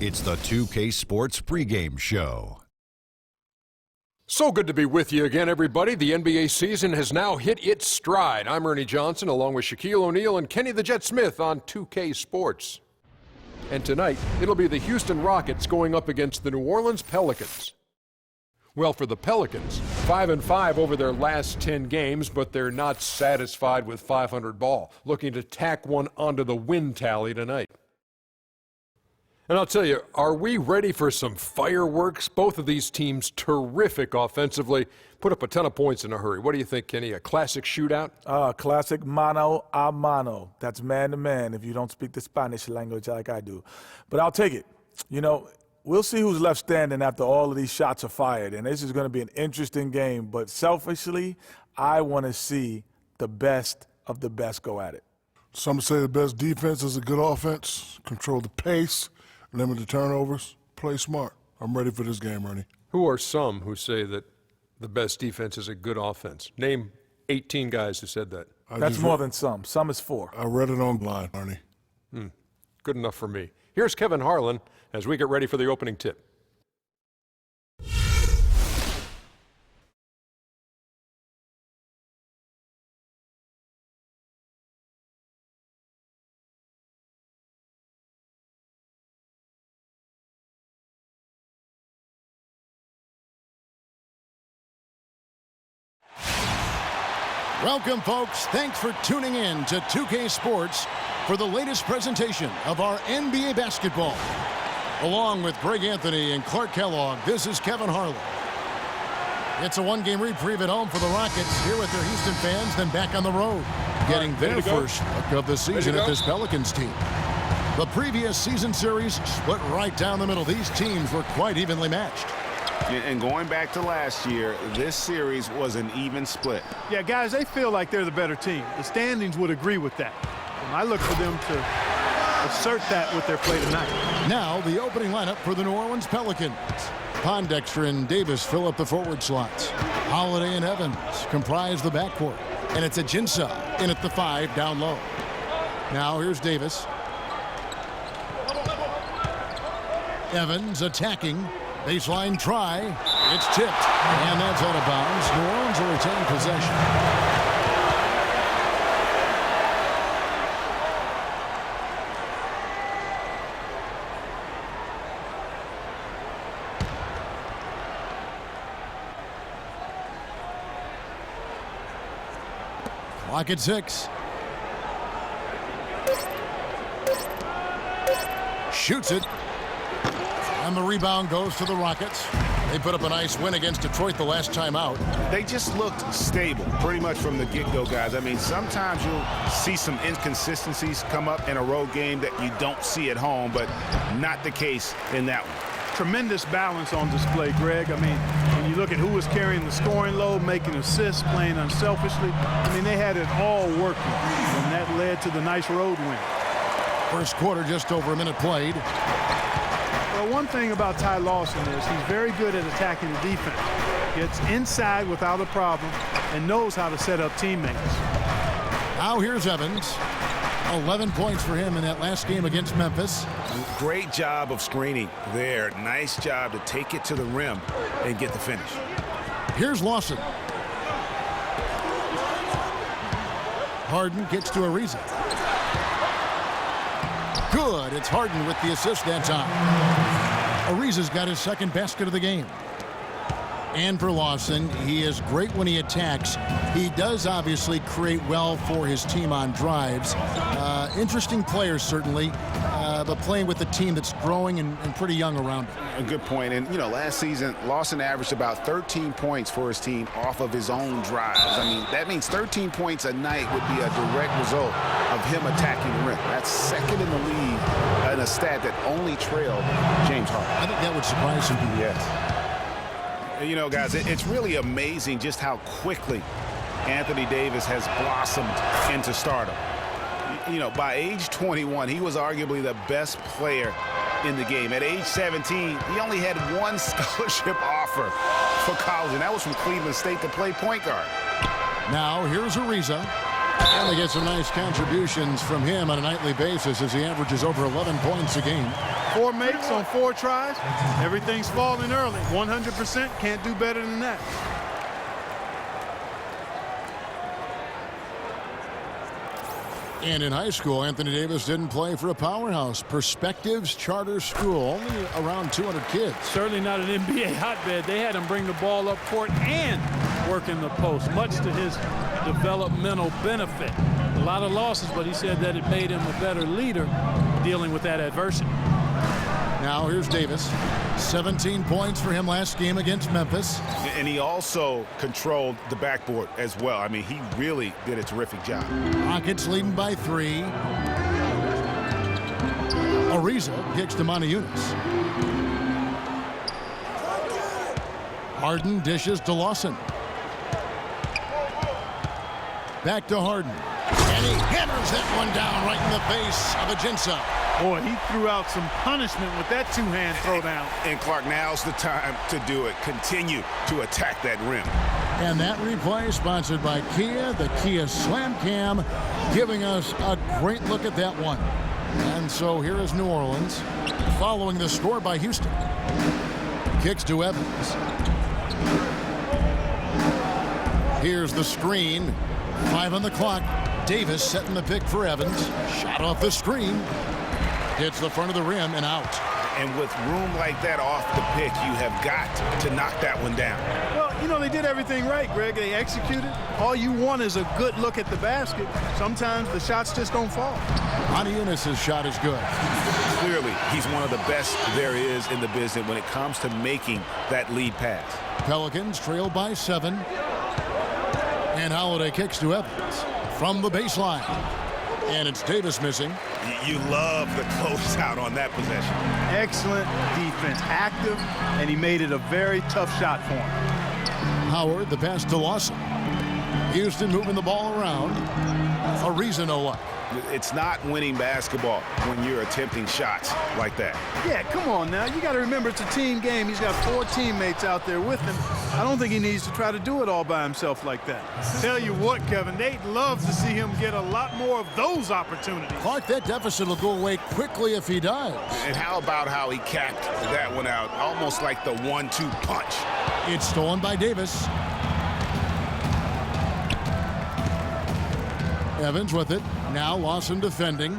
It's the 2K Sports pregame show. So good to be with you again, everybody. The NBA season has now hit its stride. I'm Ernie Johnson, along with Shaquille O'Neal and Kenny the Jet Smith on 2K Sports. And tonight, it'll be the Houston Rockets going up against the New Orleans Pelicans. Well, for the Pelicans, 5-5 over their last 10 games, but they're not satisfied with 500 ball, looking to tack one onto the win tally tonight. And I'll tell you, are we ready for some fireworks? Both of these teams terrific offensively, put up a ton of points in a hurry. What do you think, Kenny? A classic shootout? Classic mano a mano. That's man to man if you don't speak the Spanish language like I do. But I'll take it. You know, we'll see who's left standing after all of these shots are fired. And this is going to be an interesting game. But selfishly, I want to see the best of the best go at it. Some say the best defense is a good offense. Control the pace. Limit the turnovers, play smart. I'm ready for this game, Ernie. Who are some who say that the best defense is a good offense? Name 18 guys who said that. That's more than some. Some is 4. I read it online, Ernie. Good enough for me. Here's Kevin Harlan as we get ready for the opening tip. Welcome, folks. Thanks for tuning in to 2K Sports for the latest presentation of our NBA basketball. Along with Greg Anthony and Clark Kellogg, this is Kevin Harlan. It's a one-game reprieve at home for the Rockets, here with their Houston fans, then back on the road, getting their first look of the season at this Pelicans team. The previous season series split right down the middle. These teams were quite evenly matched. And going back to last year, this series was an even split. Yeah, guys, they feel like they're the better team. The standings would agree with that. And I look for them to assert that with their play tonight. Now, the opening lineup for the New Orleans Pelicans. Pondexter and Davis fill up the forward slots. Holiday and Evans comprise the backcourt. And it's Ajinça in at the 5 down low. Now, here's Davis. Evans attacking. Baseline try. It's tipped. And that's out of bounds. New Orleans will retain possession. Clock at 6. Shoots it. And the rebound goes to the Rockets. They put up a nice win against Detroit the last time out. They just looked stable pretty much from the get-go, guys. I mean, sometimes you'll see some inconsistencies come up in a road game that you don't see at home, but not the case in that one. Tremendous balance on display, Greg. I mean, when you look at who was carrying the scoring load, making assists, playing unselfishly, I mean, they had it all working, and that led to the nice road win. First quarter, just over a minute played. Well, one thing about Ty Lawson is he's very good at attacking the defense. Gets inside without a problem and knows how to set up teammates. Now here's Evans. 11 points for him in that last game against Memphis. Great job of screening there. Nice job to take it to the rim and get the finish. Here's Lawson. Harden gets to Ariza. Good. It's Harden with the assist that time. Ariza's got his second basket of the game. And for Lawson, he is great when he attacks. He does obviously create well for his team on drives. Interesting player, certainly, but playing with a team that's growing and pretty young around him. A good point. And, you know, last season, Lawson averaged about 13 points for his team off of his own drives. I mean, that means 13 points a night would be a direct result of him attacking the rim. That's second in the league and a stat that only trailed James Harden. I think that would surprise some people. Yes. You know, guys, it's really amazing just how quickly Anthony Davis has blossomed into stardom. You know, by age 21, he was arguably the best player in the game. At age 17, he only had one scholarship offer for college, and that was from Cleveland State to play point guard. Now, here's Ariza. And they get some nice contributions from him on a nightly basis as he averages over 11 points a game. 4 makes on 4 tries. Everything's falling early. 100%, can't do better than that. And in high school, Anthony Davis didn't play for a powerhouse. Perspectives Charter School, only around 200 kids. Certainly not an NBA hotbed. They had him bring the ball up court and work in the post, much to his developmental benefit. A lot of losses, but he said that it made him a better leader dealing with that adversity. Now here's Davis. 17 points for him last game against Memphis. And he also controlled the backboard as well. I mean, he really did a terrific job. Rockets leading by 3. Ariza kicks to Moniunas. Harden dishes to Lawson. Back to Harden. And he hammers that one down right in the face of Ajinça. Boy, he threw out some punishment with that 2-hand throwdown. And Clark, now's the time to do it. Continue to attack that rim. And that replay sponsored by Kia, the Kia Slam Cam, giving us a great look at that one. And so here is New Orleans following the score by Houston. Kicks to Evans. Here's the screen. 5 on the clock. Davis setting the pick for Evans. Shot off the screen. Hits the front of the rim and out. And with room like that off the pick, you have got to knock that one down. Well, you know, they did everything right, Greg. They executed. All you want is a good look at the basket. Sometimes the shots just don't fall. Moniunas' shot is good. Clearly, he's one of the best there is in the business when it comes to making that lead pass. Pelicans trail by 7. And Holiday kicks to Evans from the baseline. And it's Davis missing. You love the closeout on that possession. Excellent defense, active, and he made it a very tough shot for him. Howard, the pass to Lawson. Houston moving the ball around. Ariza no luck. It's not winning basketball when you're attempting shots like that. Yeah, come on now. You got to remember it's a team game. He's got 4 teammates out there with him. I don't think he needs to try to do it all by himself like that. Tell you what, Kevin, they'd love to see him get a lot more of those opportunities. Clark, that deficit will go away quickly if he does. And how about how he capped that one out, almost like the 1-2 punch. It's stolen by Davis. Evans with it. Now Lawson defending.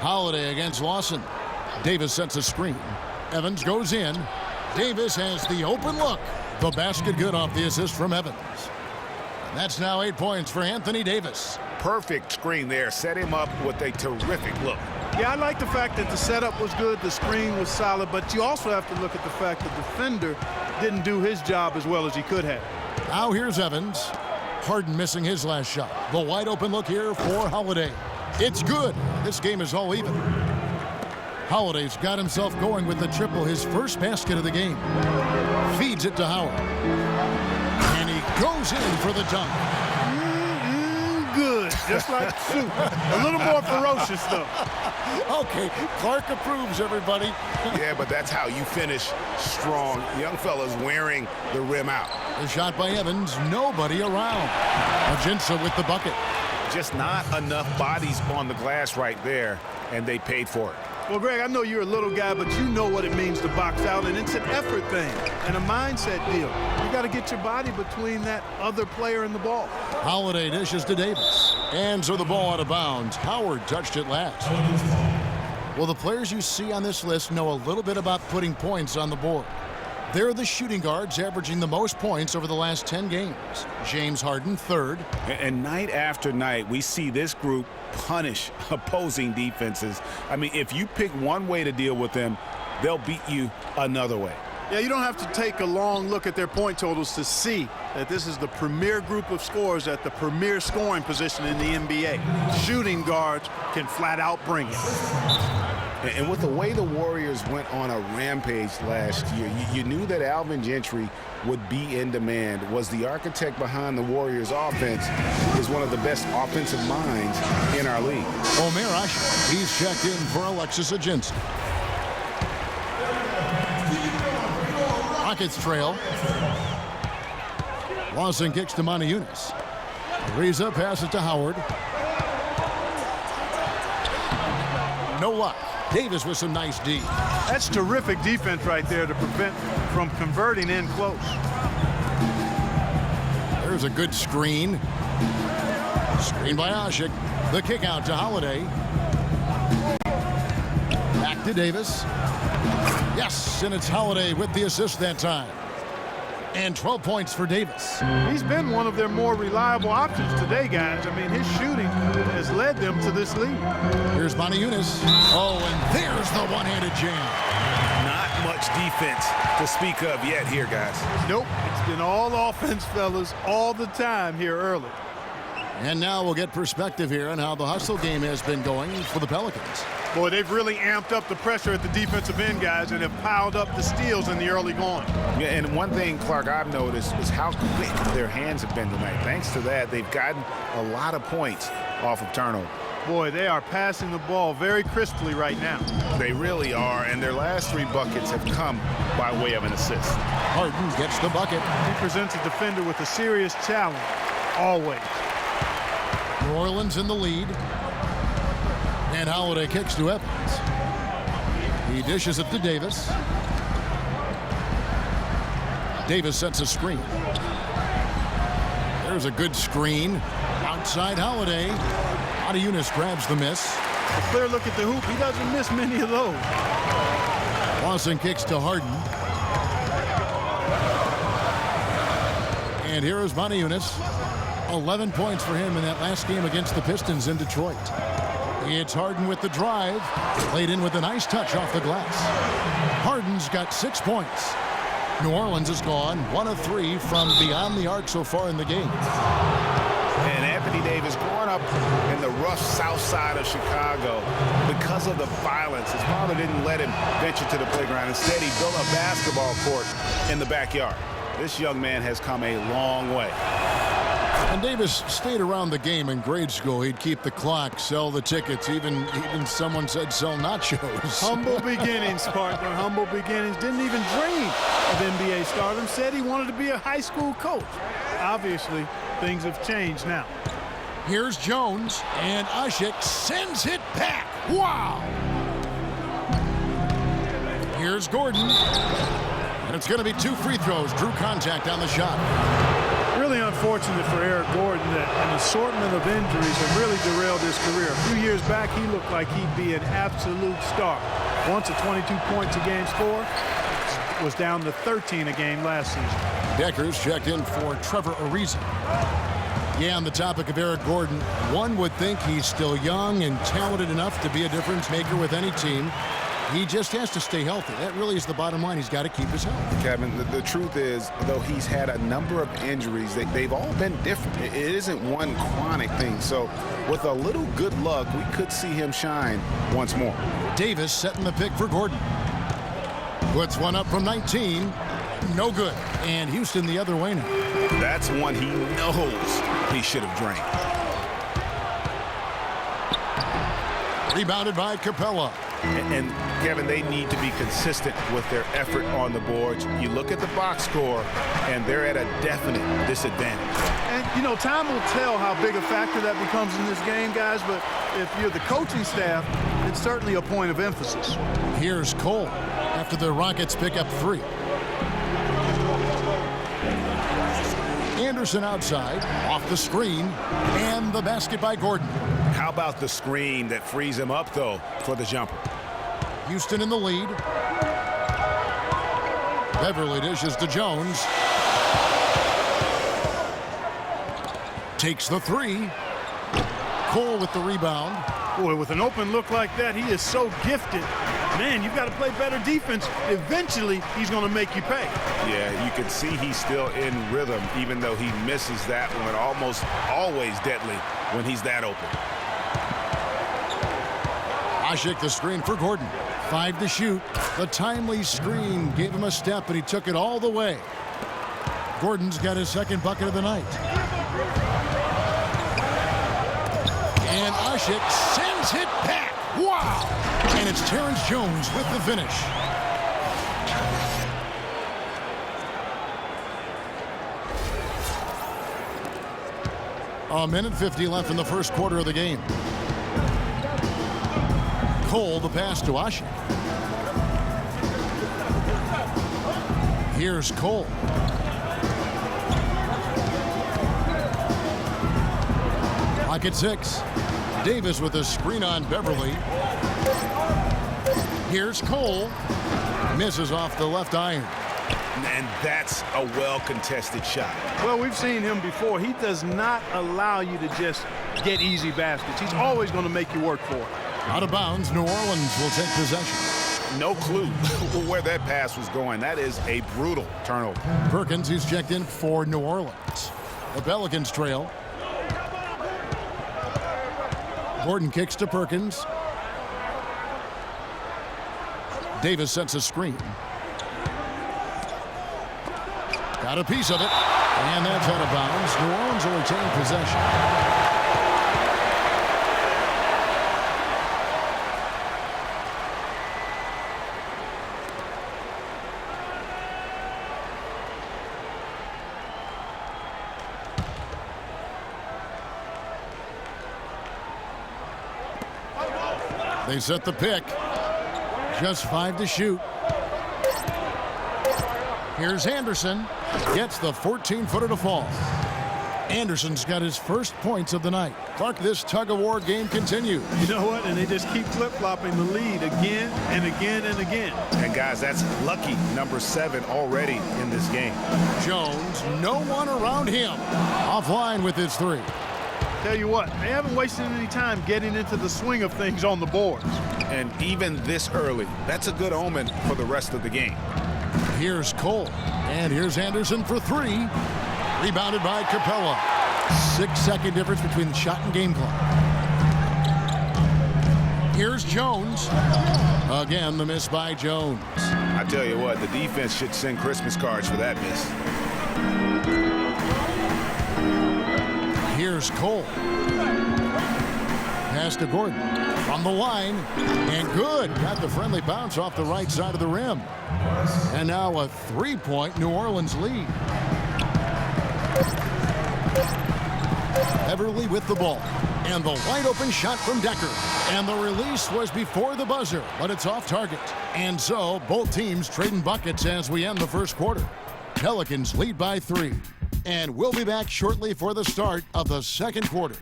Holiday against Lawson. Davis sets a screen. Evans goes in. Davis has the open look. The basket good off the assist from Evans. And that's now 8 points for Anthony Davis. Perfect screen there. Set him up with a terrific look. Yeah, I like the fact that the setup was good, the screen was solid, but you also have to look at the fact the defender didn't do his job as well as he could have. Now here's Evans. Harden missing his last shot. The wide open look here for Holiday. It's good. This game is all even. Holiday's got himself going with the triple, his first basket of the game. Feeds it to Howard. And he goes in for the dunk. Good, just like soup. A little more ferocious, though. Okay, Clark approves, everybody. Yeah, but that's how you finish strong. Young fella's wearing the rim out. The shot by Evans, nobody around. Ajinça with the bucket. Just not enough bodies on the glass right there, and they paid for it. Well, Greg, I know you're a little guy, but you know what it means to box out, and it's an effort thing and a mindset deal. You got to get your body between that other player and the ball. Holiday dishes to Davis. And so the ball out of bounds. Howard touched it last. Well, the players you see on this list know a little bit about putting points on the board. They're the shooting guards averaging the most points over the last 10 games. James Harden, 3rd. And night after night, we see this group punish opposing defenses. I mean, if you pick one way to deal with them, they'll beat you another way. Yeah, you don't have to take a long look at their point totals to see that this is the premier group of scorers at the premier scoring position in the NBA. Shooting guards can flat out bring it. And with the way the Warriors went on a rampage last year, you knew that Alvin Gentry would be in demand. Was the architect behind the Warriors' offense, is one of the best offensive minds in our league. Omer Asher, he's checked in for Alexis Ajinça. Rockets trail. Lawson kicks to Moniunas. Ariza passes to Howard. No luck. Davis with some nice D. That's terrific defense right there to prevent from converting in close. There's a good screen. Screen by Ashik. The kick out to Holiday. Back to Davis. Yes, and it's Holiday with the assist that time. And 12 points for Davis. He's been one of their more reliable options today, guys. I mean, his shooting has led them to this lead. Here's Moniunas. Oh, and there's the one-handed jam. Not much defense to speak of yet here, guys. Nope, it's been all offense, fellas, all the time here early. And now we'll get perspective here on how the hustle game has been going for the Pelicans. Boy, they've really amped up the pressure at the defensive end, guys, and have piled up the steals in the early going. Yeah, and one thing, Clark, I've noticed is how quick their hands have been tonight. Thanks to that, they've gotten a lot of points off of turnover. Boy, they are passing the ball very crisply right now. They really are, and their last 3 buckets have come by way of an assist. Harden gets the bucket. He presents a defender with a serious challenge, always. New Orleans in the lead. And Holiday kicks to Evans. He dishes it to Davis. Davis sets a screen. There's a good screen. Outside Holiday. Moniunas grabs the miss. A clear look at the hoop. He doesn't miss many of those. Lawson kicks to Harden. And here is Moniunas. 11 points for him in that last game against the Pistons in Detroit. It's Harden with the drive. Laid in with a nice touch off the glass. Harden's got 6 points. New Orleans has gone 1 of 3 from beyond the arc so far in the game. And Anthony Davis growing up in the rough south side of Chicago because of the violence. His father didn't let him venture to the playground. Instead, he built a basketball court in the backyard. This young man has come a long way. And Davis stayed around the game in grade school. He'd keep the clock, sell the tickets, even someone said sell nachos. Humble beginnings, partner, humble beginnings. Didn't even dream of NBA stardom. Said he wanted to be a high school coach. Obviously, things have changed now. Here's Jones, and Ashik sends it back. Wow! Here's Gordon. And it's going to be 2 free throws. Drew contact on the shot. Really unfortunate for Eric Gordon that an assortment of injuries have really derailed his career. A few years back, he looked like he'd be an absolute star. Once at 22 points a game score, was down to 13 a game last season. Deckers checked in for Trevor Ariza. Yeah, on the topic of Eric Gordon, one would think he's still young and talented enough to be a difference maker with any team. He just has to stay healthy. That really is the bottom line. He's got to keep his health. Kevin, the truth is, though he's had a number of injuries, they've all been different. It isn't one chronic thing. So with a little good luck, we could see him shine once more. Davis setting the pick for Gordon. Puts one up from 19. No good. And Houston the other way now. That's one he knows he should have drained. Rebounded by Capella. And Kevin, they need to be consistent with their effort on the boards. You look at the box score, and they're at a definite disadvantage. And, you know, time will tell how big a factor that becomes in this game, guys, but if you're the coaching staff, it's certainly a point of emphasis. Here's Cole after the Rockets pick up 3. Anderson outside, off the screen, and the basket by Gordon. How about the screen that frees him up, though, for the jumper? Houston in the lead. Beverly dishes to Jones. Takes the 3. Cole with the rebound. Boy, with an open look like that, he is so gifted. Man, you've got to play better defense. Eventually, he's going to make you pay. Yeah, you can see he's still in rhythm, even though he misses that one. Almost always deadly when he's that open. Ashik the screen for Gordon. 5 to shoot. The timely screen gave him a step, but he took it all the way. Gordon's got his second bucket of the night. And Ashik sends it back. Wow! And it's Terrence Jones with the finish. 1:50 left in the first quarter of the game. Cole, the pass to Ashi. Here's Cole. Pocket 6. Davis with a screen on Beverly. Here's Cole. Misses off the left iron. And that's a well-contested shot. Well, we've seen him before. He does not allow you to just get easy baskets. He's always going to make you work for it. Out of bounds, New Orleans will take possession. No clue where that pass was going. That is a brutal turnover. Perkins, who's checked in for New Orleans. The Pelicans trail. Gordon kicks to Perkins. Davis sets a screen. Got a piece of it. And that's out of bounds. New Orleans will retain possession. They set the pick. Just 5 to shoot. Here's Anderson. Gets the 14-footer to fall. Anderson's got his first points of the night. Clark, this tug-of-war game continues. You know what? And they just keep flip-flopping the lead again and again and again. And, guys, that's lucky number 7 already in this game. Jones, no one around him. Offline with his 3. Tell you what, they haven't wasted any time getting into the swing of things on the boards. And even this early, that's a good omen for the rest of the game. Here's Cole. And here's Anderson for 3. Rebounded by Capella. 6-second difference between the shot and game clock. Here's Jones. Again, the miss by Jones. I tell you what, the defense should send Christmas cards for that miss. Here's Cole. Pass to Gordon. From the line. And good. Got the friendly bounce off the right side of the rim. And now a 3-point New Orleans lead. Beverly with the ball. And the wide open shot from Decker. And the release was before the buzzer, but it's off target. And so both teams trading buckets as we end the first quarter. Pelicans lead by 3. And we'll be back shortly for the start of the second quarter.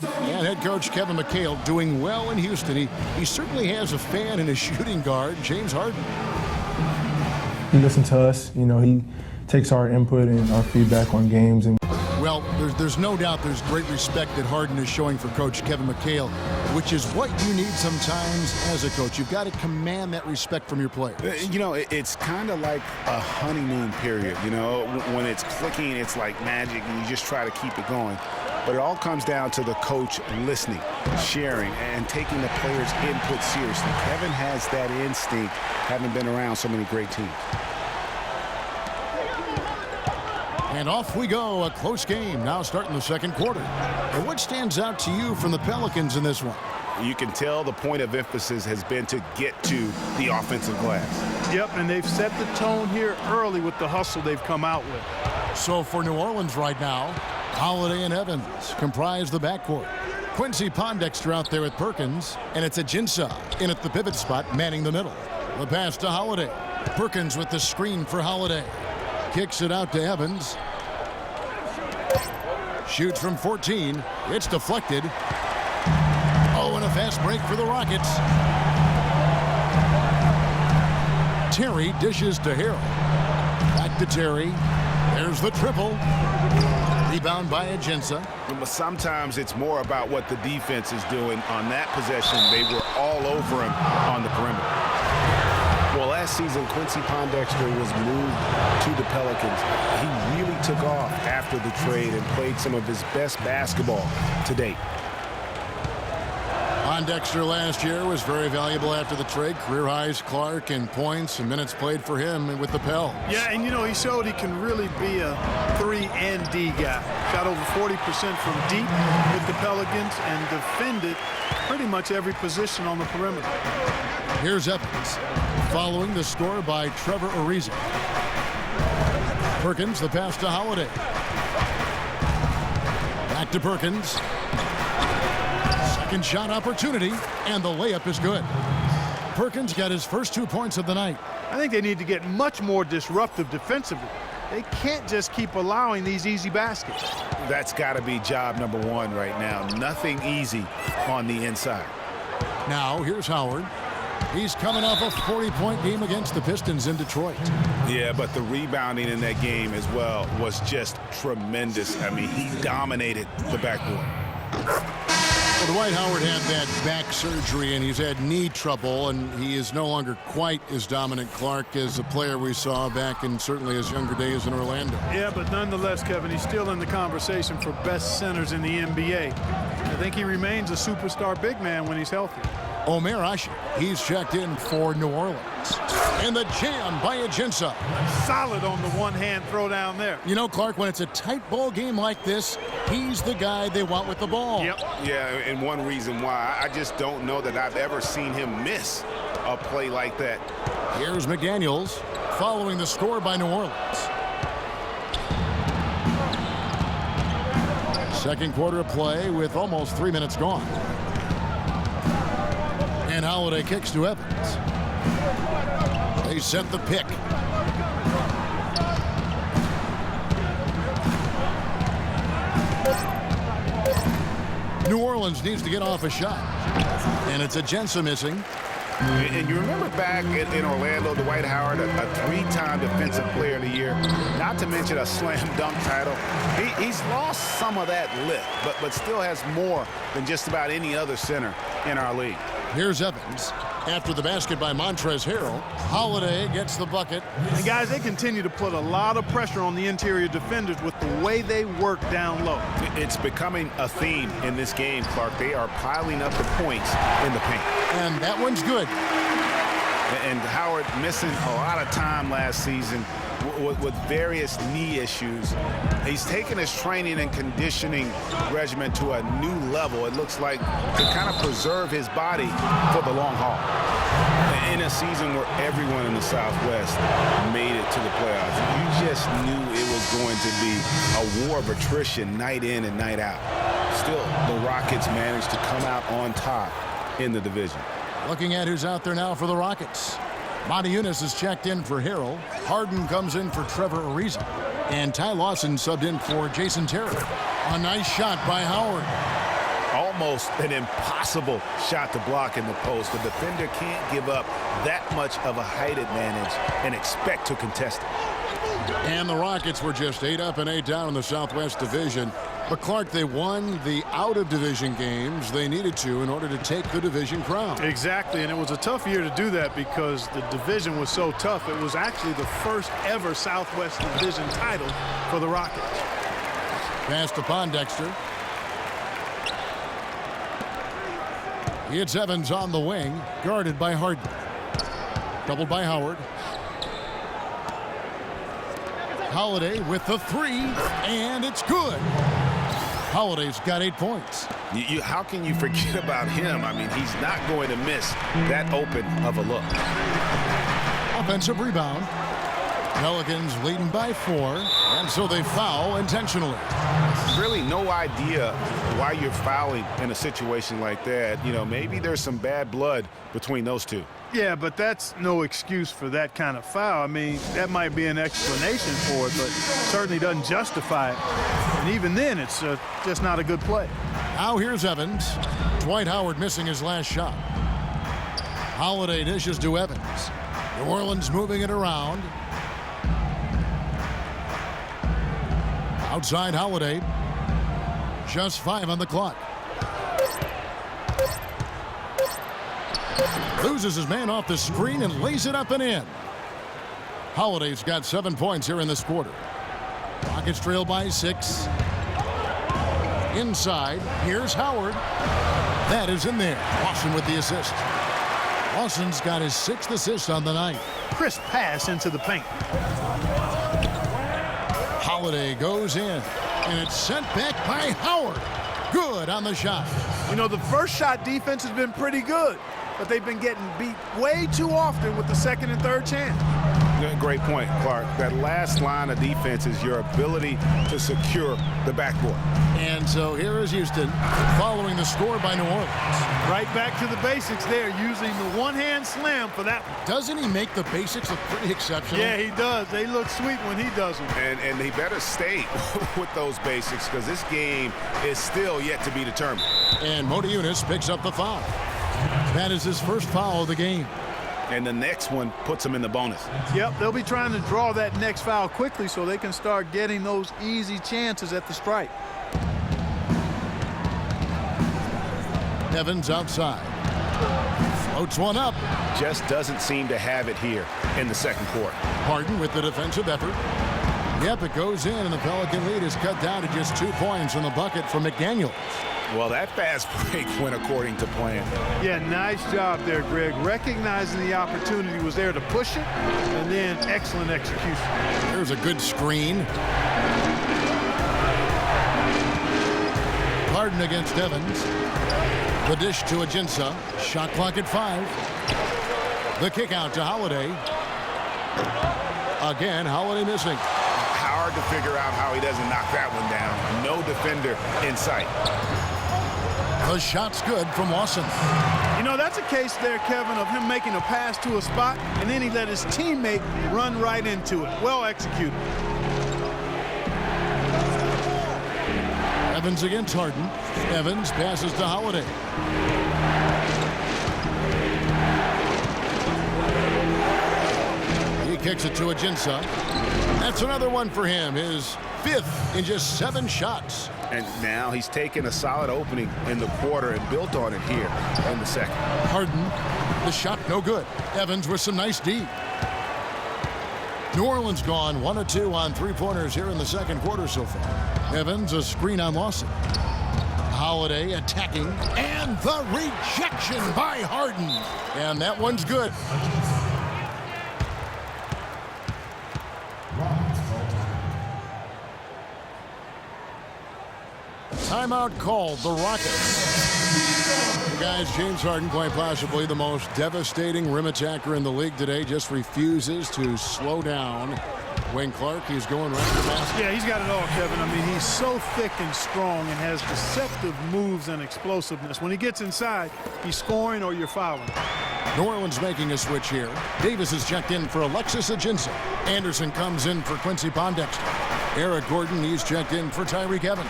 And head coach Kevin McHale doing well in Houston. He certainly has a fan and a shooting guard, James Harden. He listens to us. You know, he takes our input and our feedback on games. And well, there's no doubt there's great respect that Harden is showing for Coach Kevin McHale, which is what you need sometimes as a coach. You've got to command that respect from your players. You know, it's kind of like a honeymoon period. You know, when it's clicking, it's like magic, and you just try to keep it going. But it all comes down to the coach listening, sharing, and taking the players' input seriously. Kevin has that instinct, having been around so many great teams. And off we go, a close game now starting the second quarter. And what stands out to you from the Pelicans in this one? You can tell the point of emphasis has been to get to the offensive glass. Yep, and they've set the tone here early with the hustle they've come out with. So for New Orleans right now, Holiday and Evans comprise the backcourt. Quincy Pondexter out there with Perkins, and it's Ajinça in at the pivot spot, manning the middle. The pass to Holiday. Perkins with the screen for Holiday. Kicks it out to Evans. Shoots from 14. It's deflected. Oh, and a fast break for the Rockets. Terry dishes to Harrell. Back to Terry. There's the triple. Rebound by Ajinça. But sometimes it's more about what the defense is doing. On that possession, they were all over him on the perimeter. Well, last season, Quincy Pondexter was moved to the Pelicans. He really took off after the trade and played some of his best basketball to date. Pondexter last year was very valuable after the trade. Career highs, Clark, and points and minutes played for him with the Pels. Yeah, and you know, he showed he can really be a 3 and D guy. Shot over 40% from deep with the Pelicans and defended pretty much every position on the perimeter. Here's Evans. following the score by Trevor Ariza. Perkins, the pass to Holiday. Back to Perkins. Second shot opportunity, and the layup is good. Perkins got his first 2 points of the night. I think they need to get much more disruptive defensively. They can't just keep allowing these easy baskets. That's got to be job number one right now. Nothing easy on the inside. Now, here's Howard. He's coming off a 40-point game against the Pistons in Detroit. Yeah, but the rebounding in that game as well was just tremendous. I mean, he dominated the backboard. Well, Dwight Howard had that back surgery, and he's had knee trouble, and he is no longer quite as dominant, Clark, as a player we saw back in certainly his younger days in Orlando. Yeah, but nonetheless, Kevin, he's still in the conversation for best centers in the NBA. I think he remains a superstar big man when he's healthy. Omer Asher, he's checked in for New Orleans. And the jam by Ajinça. Solid on the one-hand throw down there. You know, Clark, when it's a tight ball game like this, he's the guy they want with the ball. Yep. Yeah, and one reason why, I just don't know that I've ever seen him miss a play like that. Here's McDaniels following the score by New Orleans. Second quarter of play with almost 3 minutes gone. And Holiday kicks to Evans. They set the pick. New Orleans needs to get off a shot. And it's Ajinça missing. And you remember back in Orlando, Dwight Howard, a three-time Defensive Player of the Year, not to mention a slam dunk title. He's lost some of that lift, but still has more than just about any other center in our league. Here's Evans. After the basket by Montrezl Harrell, Holiday gets the bucket. And guys, they continue to put a lot of pressure on the interior defenders with the way they work down low. It's becoming a theme in this game, Clark. They are piling up the points in the paint. And that one's good. And Howard missing a lot of time last season with various knee issues. He's taken his training and conditioning regimen to a new level, it looks like, to kind of preserve his body for the long haul. In a season where everyone in the Southwest made it to the playoffs, you just knew it was going to be a war of attrition night in and night out. Still, the Rockets managed to come out on top in the division. Looking at who's out there now for the Rockets. Monty Eunice is checked in for Harrell. Harden comes in for Trevor Ariza. And Ty Lawson subbed in for Jason Terry. A nice shot by Howard. Almost an impossible shot to block in the post. The defender can't give up that much of a height advantage and expect to contest it. And the Rockets were just 8 up and 8 down in the Southwest Division. But Clark, they won the out-of-division games they needed to in order to take the division crown. Exactly, and it was a tough year to do that because the division was so tough. It was actually the first ever Southwest Division title for the Rockets. Pass to Pondexter. It's Evans on the wing, guarded by Harden. Doubled by Howard. Holiday with the three, and it's good. Holiday's got 8 points. How can you forget about him? I mean, he's not going to miss that open of a look. Offensive rebound. Pelicans leading by 4, and so they foul intentionally. Really no idea why you're fouling in a situation like that. You know, maybe there's some bad blood between those two. Yeah, but that's no excuse for that kind of foul. I mean, that might be an explanation for it, but certainly doesn't justify it. And even then, it's just not a good play. Now here's Evans. Dwight Howard missing his last shot. Holiday dishes to Evans. New Orleans moving it around. Outside Holiday. Just 5 on the clock. Loses his man off the screen and lays it up and in. Holiday's got 7 points here in this quarter. Rockets trail by 6. Inside, here's Howard. That is in there. Lawson with the assist. Lawson's got his 6th assist on the night. Crisp pass into the paint. Holiday goes in, and it's sent back by Howard. Good on the shot. You know, the first shot defense has been pretty good. but they've been getting beat way too often with the second and third chance. Great point, Clark. That last line of defense is your ability to secure the backboard. And so here is Houston following the score by New Orleans. Right back to the basics there, using the one-hand slam for that one. Doesn't he make the basics look pretty exceptional? Yeah, he does. They look sweet when he does them. And he better stay with those basics because this game is still yet to be determined. And Motiejunas picks up the foul. That is his first foul of the game. And the next one puts him in the bonus. Yep, they'll be trying to draw that next foul quickly so they can start getting those easy chances at the stripe. Evans outside. Floats one up. Just doesn't seem to have it here in the second quarter. Harden with the defensive effort. Yep, it goes in, and the Pelican lead is cut down to just 2 points from the bucket from McDaniel. Well, that fast break went according to plan. Yeah, nice job there, Greg. Recognizing the opportunity was there to push it, and then excellent execution. There's a good screen. Harden against Evans. The dish to Ajinça. Shot clock at 5. The kick out to Holiday. Again, Holiday missing. Hard to figure out how he doesn't knock that one down. No defender in sight. The shot's good from Lawson. You know, that's a case there, Kevin, of him making a pass to a spot, and then he let his teammate run right into it. Well executed. Evans against Harden. Evans passes to Holiday. He kicks it to Ajinça. That's another one for him. His 5th in just 7 shots. And now he's taken a solid opening in the quarter and built on it here in the second. Harden, the shot no good. Evans with some nice D. New Orleans gone 1 of 2 on 3-pointers here in the second quarter so far. Evans a screen on Lawson. Holiday attacking, and the rejection by Harden. And that one's good. Timeout called, the Rockets. Guys, James Harden, quite possibly the most devastating rim attacker in the league today, just refuses to slow down. Wayne Clark, he's going right to the basket. Yeah, he's got it all, Kevin. I mean, he's so thick and strong and has deceptive moves and explosiveness. When he gets inside, he's scoring or you're fouling. New Orleans making a switch here. Davis is checked in for Alexis Ajinça. Anderson comes in for Quincy Pondexter. Eric Gordon, he's checked in for Tyreke Evans.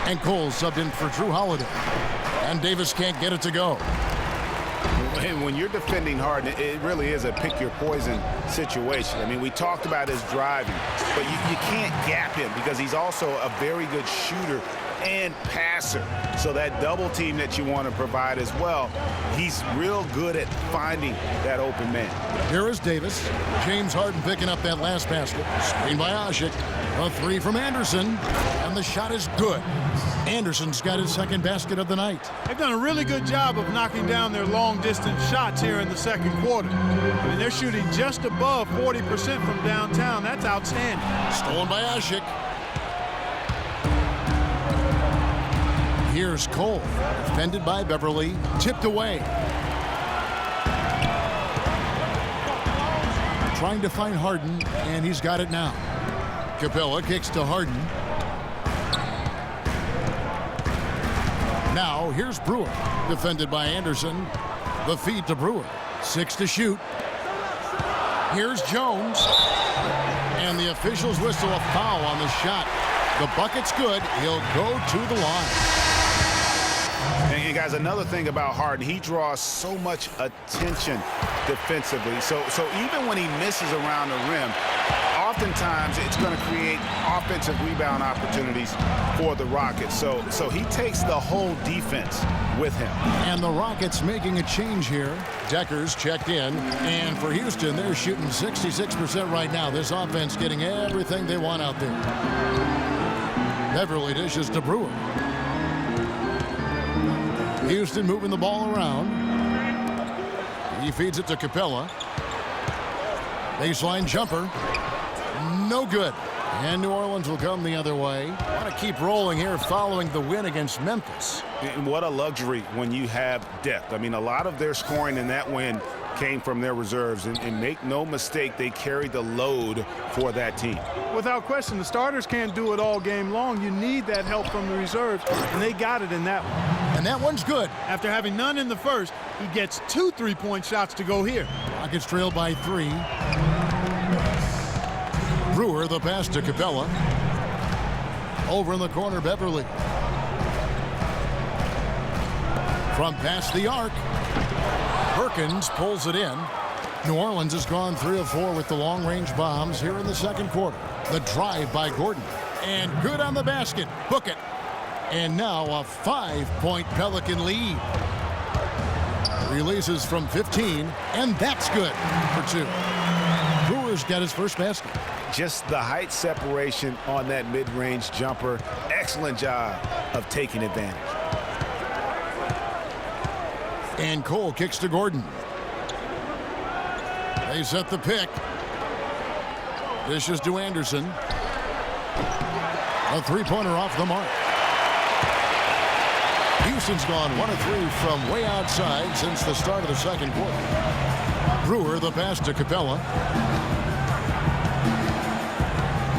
And Cole subbed in for Drew Holiday. And Davis can't get it to go. And when you're defending Harden, it really is a pick-your-poison situation. I mean, we talked about his driving, but you can't gap him because he's also a very good shooter and passer. So that double team that you want to provide as well, he's real good at finding that open man. Here is Davis. James Harden picking up that last basket. Screen by Asik. A 3 from Anderson. And the shot is good. Anderson's got his second basket of the night. They've done a really good job of knocking down their long-distance shots here in the second quarter. I mean, they're shooting just above 40% from downtown. That's outstanding. Stolen by Asik. Here's Cole. Defended by Beverly. Tipped away. Trying to find Harden, and he's got it now. Capella kicks to Harden. Now, here's Brewer. Defended by Anderson. The feed to Brewer. 6 to shoot. Here's Jones. And the officials whistle a foul on the shot. The bucket's good. He'll go to the line. And guys, another thing about Harden, he draws so much attention defensively. So even when he misses around the rim, oftentimes it's going to create offensive rebound opportunities for the Rockets. So he takes the whole defense with him. And the Rockets making a change here. Decker's checked in. And for Houston, they're shooting 66% right now. This offense getting everything they want out there. Beverly dishes to Brewer. Houston moving the ball around. He feeds it to Capella. Baseline jumper. No good. And New Orleans will come the other way. Want to keep rolling here following the win against Memphis. And what a luxury when you have depth. I mean, a lot of their scoring in that win came from their reserves. And make no mistake, they carried the load for that team. Without question, the starters can't do it all game long. You need that help from the reserves, and they got it in that one. And that one's good. After having none in the first, he gets 2 3-point shots to go here. Rockets trailed by 3. Brewer, the pass to Capella. Over in the corner, Beverly. From past the arc, Perkins pulls it in. New Orleans has gone 3 of 4 with the long-range bombs here in the second quarter. The drive by Gordon. And good on the basket. Book it. And now a 5-point Pelican lead. Releases from 15, and that's good for 2. Brewer's got his first basket. Just the height separation on that mid-range jumper. Excellent job of taking advantage. And Cole kicks to Gordon. They set the pick. Dishes to Anderson. A 3-pointer off the mark. Houston's gone 1 of 3 from way outside since the start of the second quarter. Brewer, the pass to Capella.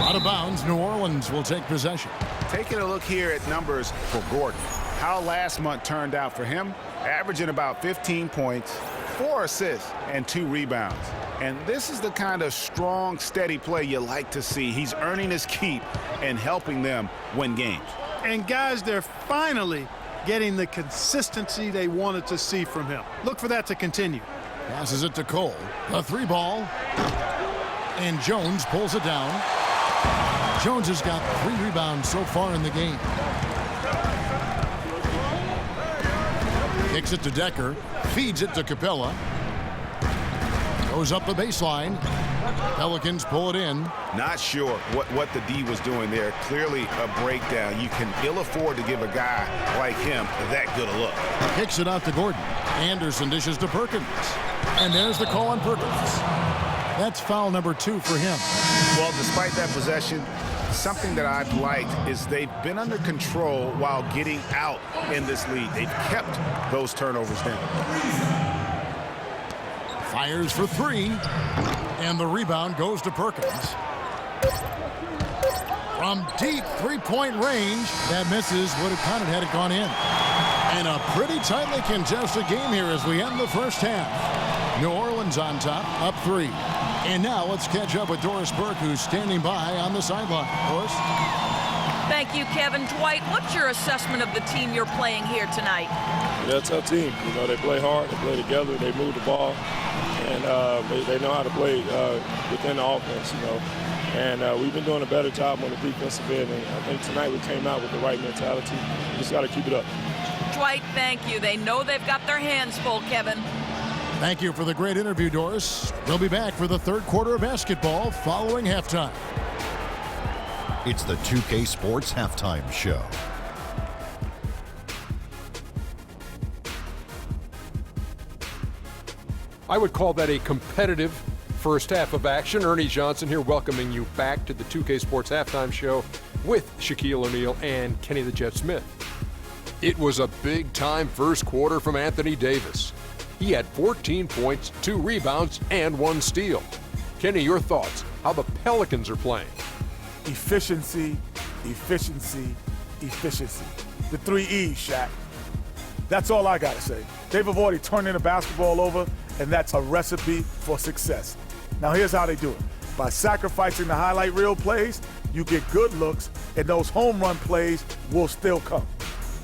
Out of bounds, New Orleans will take possession. Taking a look here at numbers for Gordon. How last month turned out for him, averaging about 15 points, 4 assists, and 2 rebounds. And this is the kind of strong, steady play you like to see. He's earning his keep and helping them win games. And guys, they're finally getting the consistency they wanted to see from him. Look for that to continue. Passes it to Cole. A 3-ball. And Jones pulls it down. Jones has got 3 rebounds so far in the game. Kicks it to Decker. Feeds it to Capella. Goes up the baseline. Pelicans pull it in. Not sure what the D was doing there. Clearly a breakdown. You can ill afford to give a guy like him that good a look. Kicks it out to Gordon. Anderson dishes to Perkins. And there's the call on Perkins. That's foul number 2 for him. Well, despite that possession, something that I've liked is they've been under control while getting out in this lead. They've kept those turnovers down. Fires for 3. And the rebound goes to Perkins. From deep 3-point range, that misses. Would have counted had it gone in. And a pretty tightly contested game here as we end the first half. New Orleans on top, up 3. And now let's catch up with Doris Burke, who's standing by on the sideline. Doris? Thank you, Kevin. Dwight, what's your assessment of the team you're playing here tonight? They're a tough team. You know, they play hard, they play together, they move the ball, and they know how to play within the offense, you know. And we've been doing a better job on the defensive end, and I think tonight we came out with the right mentality. We just got to keep it up. Dwight, thank you. They know they've got their hands full, Kevin. Thank you for the great interview, Doris. We'll be back for the third quarter of basketball following halftime. It's the 2K Sports Halftime Show. I would call that a competitive first half of action. Ernie Johnson here welcoming you back to the 2K Sports Halftime Show with Shaquille O'Neal and Kenny the Jet Smith. It was a big-time first quarter from Anthony Davis. He had 14 points, 2 rebounds, and 1 steal. Kenny, your thoughts, how the Pelicans are playing? Efficiency, efficiency, efficiency. The 3 E's, Shaq. That's all I got to say. They've avoided turning the basketball over, and that's a recipe for success. Now here's how they do it. By sacrificing the highlight reel plays, you get good looks, and those home run plays will still come.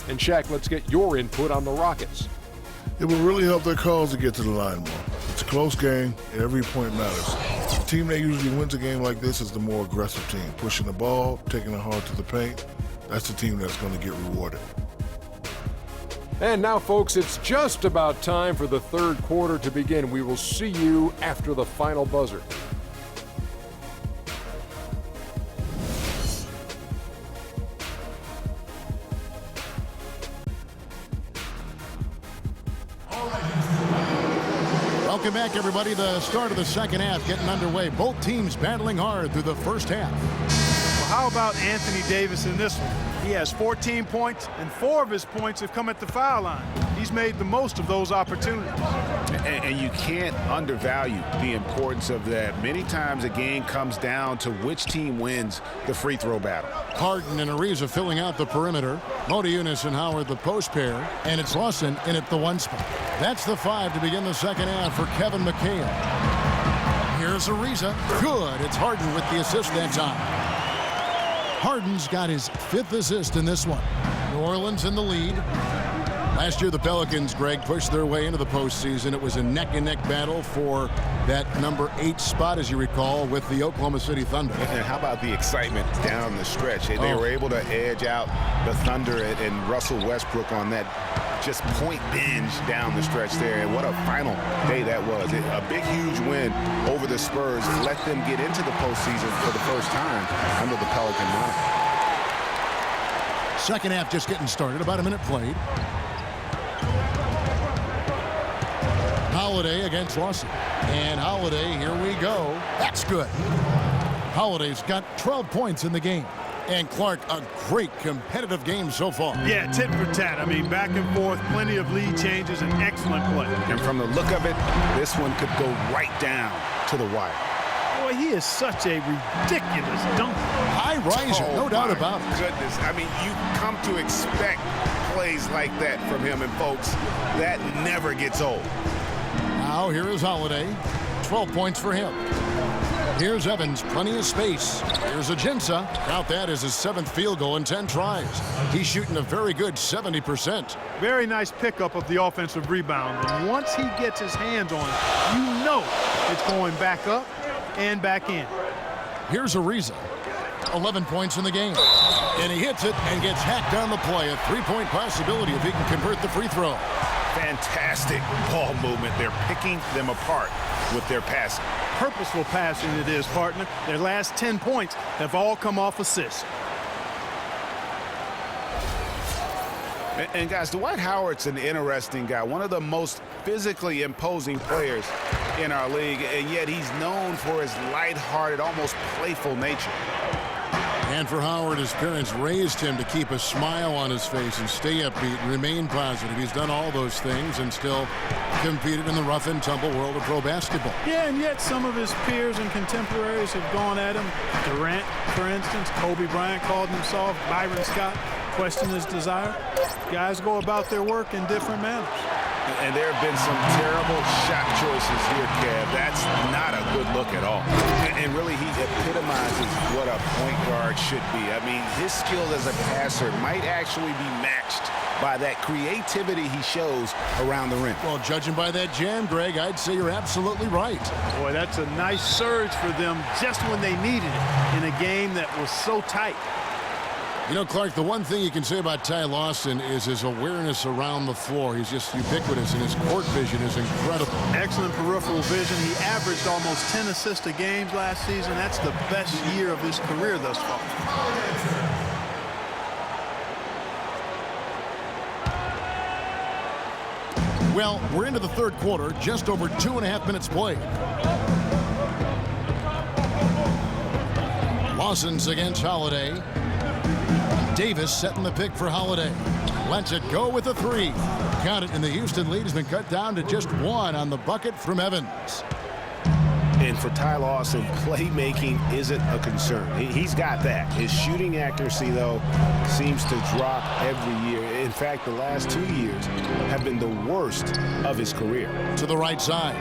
And Shaq, let's get your input on the Rockets. It will really help their cause to get to the line more. It's a close game. Every point matters. The team that usually wins a game like this is the more aggressive team, pushing the ball, taking it hard to the paint. That's the team that's going to get rewarded. And now, folks, it's just about time for the third quarter to begin. We will see you after the final buzzer. Welcome back, everybody. The start of the second half getting underway. Both teams battling hard through the first half. Well, how about Anthony Davis in this one? He has 14 points, and 4 of his points have come at the foul line. He's made the most of those opportunities. And you can't undervalue the importance of that. Many times a game comes down to which team wins the free throw battle. Harden and Ariza filling out the perimeter. Motiejunas and Howard the post pair. And it's Lawson in at the 1 spot. That's the 5 to begin the second half for Kevin McHale. Here's Ariza. Good. It's Harden with the assist that time. Harden's got his 5th assist in this one. New Orleans in the lead. Last year, the Pelicans, Greg, pushed their way into the postseason. It was a neck-and-neck battle for that number 8 spot, as you recall, with the Oklahoma City Thunder. And how about the excitement down the stretch? They were able to edge out the Thunder and Russell Westbrook on that just point binge down the stretch there. And what a final day that was. A big, huge win over the Spurs. Let them get into the postseason for the first time under the Pelican moniker. Second half just getting started. About a minute played. Holiday against Lawson. And Holiday, here we go. That's good. Holiday's got 12 points in the game. And Clark, a great competitive game so far. Yeah, tit for tat. I mean, back and forth, plenty of lead changes, and excellent play. And from the look of it, this one could go right down to the wire. Boy, he is such a ridiculous dunker. High riser, no doubt about it. Goodness, I mean, you come to expect plays like that from him, and folks, that never gets old. Now here is Holiday. 12 points for him. Here's Evans, plenty of space. Here's Ajinça. Count that as his 7th field goal in 10 tries. He's shooting a very good 70%. Very nice pickup of the offensive rebound. And once he gets his hands on it, you know it's going back up and back in. Here's Ariza. 11 points in the game. And he hits it and gets hacked on the play. A 3-point possibility if he can convert the free throw. Fantastic ball movement. They're picking them apart with their passing. Purposeful passing it is, partner. Their last 10 points have all come off assists. And guys, Dwight Howard's an interesting guy. One of the most physically imposing players in our league, and yet he's known for his lighthearted, almost playful nature. And for Howard, his parents raised him to keep a smile on his face and stay upbeat and remain positive. He's done all those things and still competed in the rough and tumble world of pro basketball. Yeah, and yet some of his peers and contemporaries have gone at him. Durant, for instance, Kobe Bryant called him soft. Byron Scott questioned his desire. Guys go about their work in different manners. And there have been some terrible shot choices here, Kev. That's not a good look at all. And really, he epitomizes what a point guard should be. I mean, his skill as a passer might actually be matched by that creativity he shows around the rim. Well, judging by that jam, Greg, I'd say you're absolutely right. Boy, that's a nice surge for them just when they needed it in a game that was so tight. You know, Clark, the one thing you can say about Ty Lawson is his awareness around the floor. He's just ubiquitous, and his court vision is incredible. Excellent peripheral vision. He averaged almost 10 assists a game last season. That's the best year of his career thus far. Well, we're into the third quarter, just over 2.5 minutes played. Lawson's against Holiday. Davis setting the pick for Holiday. Lets it go with a 3. Count it, and the Houston lead has been cut down to just 1 on the bucket from Evans. And for Ty Lawson, playmaking isn't a concern. He's got that. His shooting accuracy, though, seems to drop every year. In fact, the last 2 years have been the worst of his career. To the right side.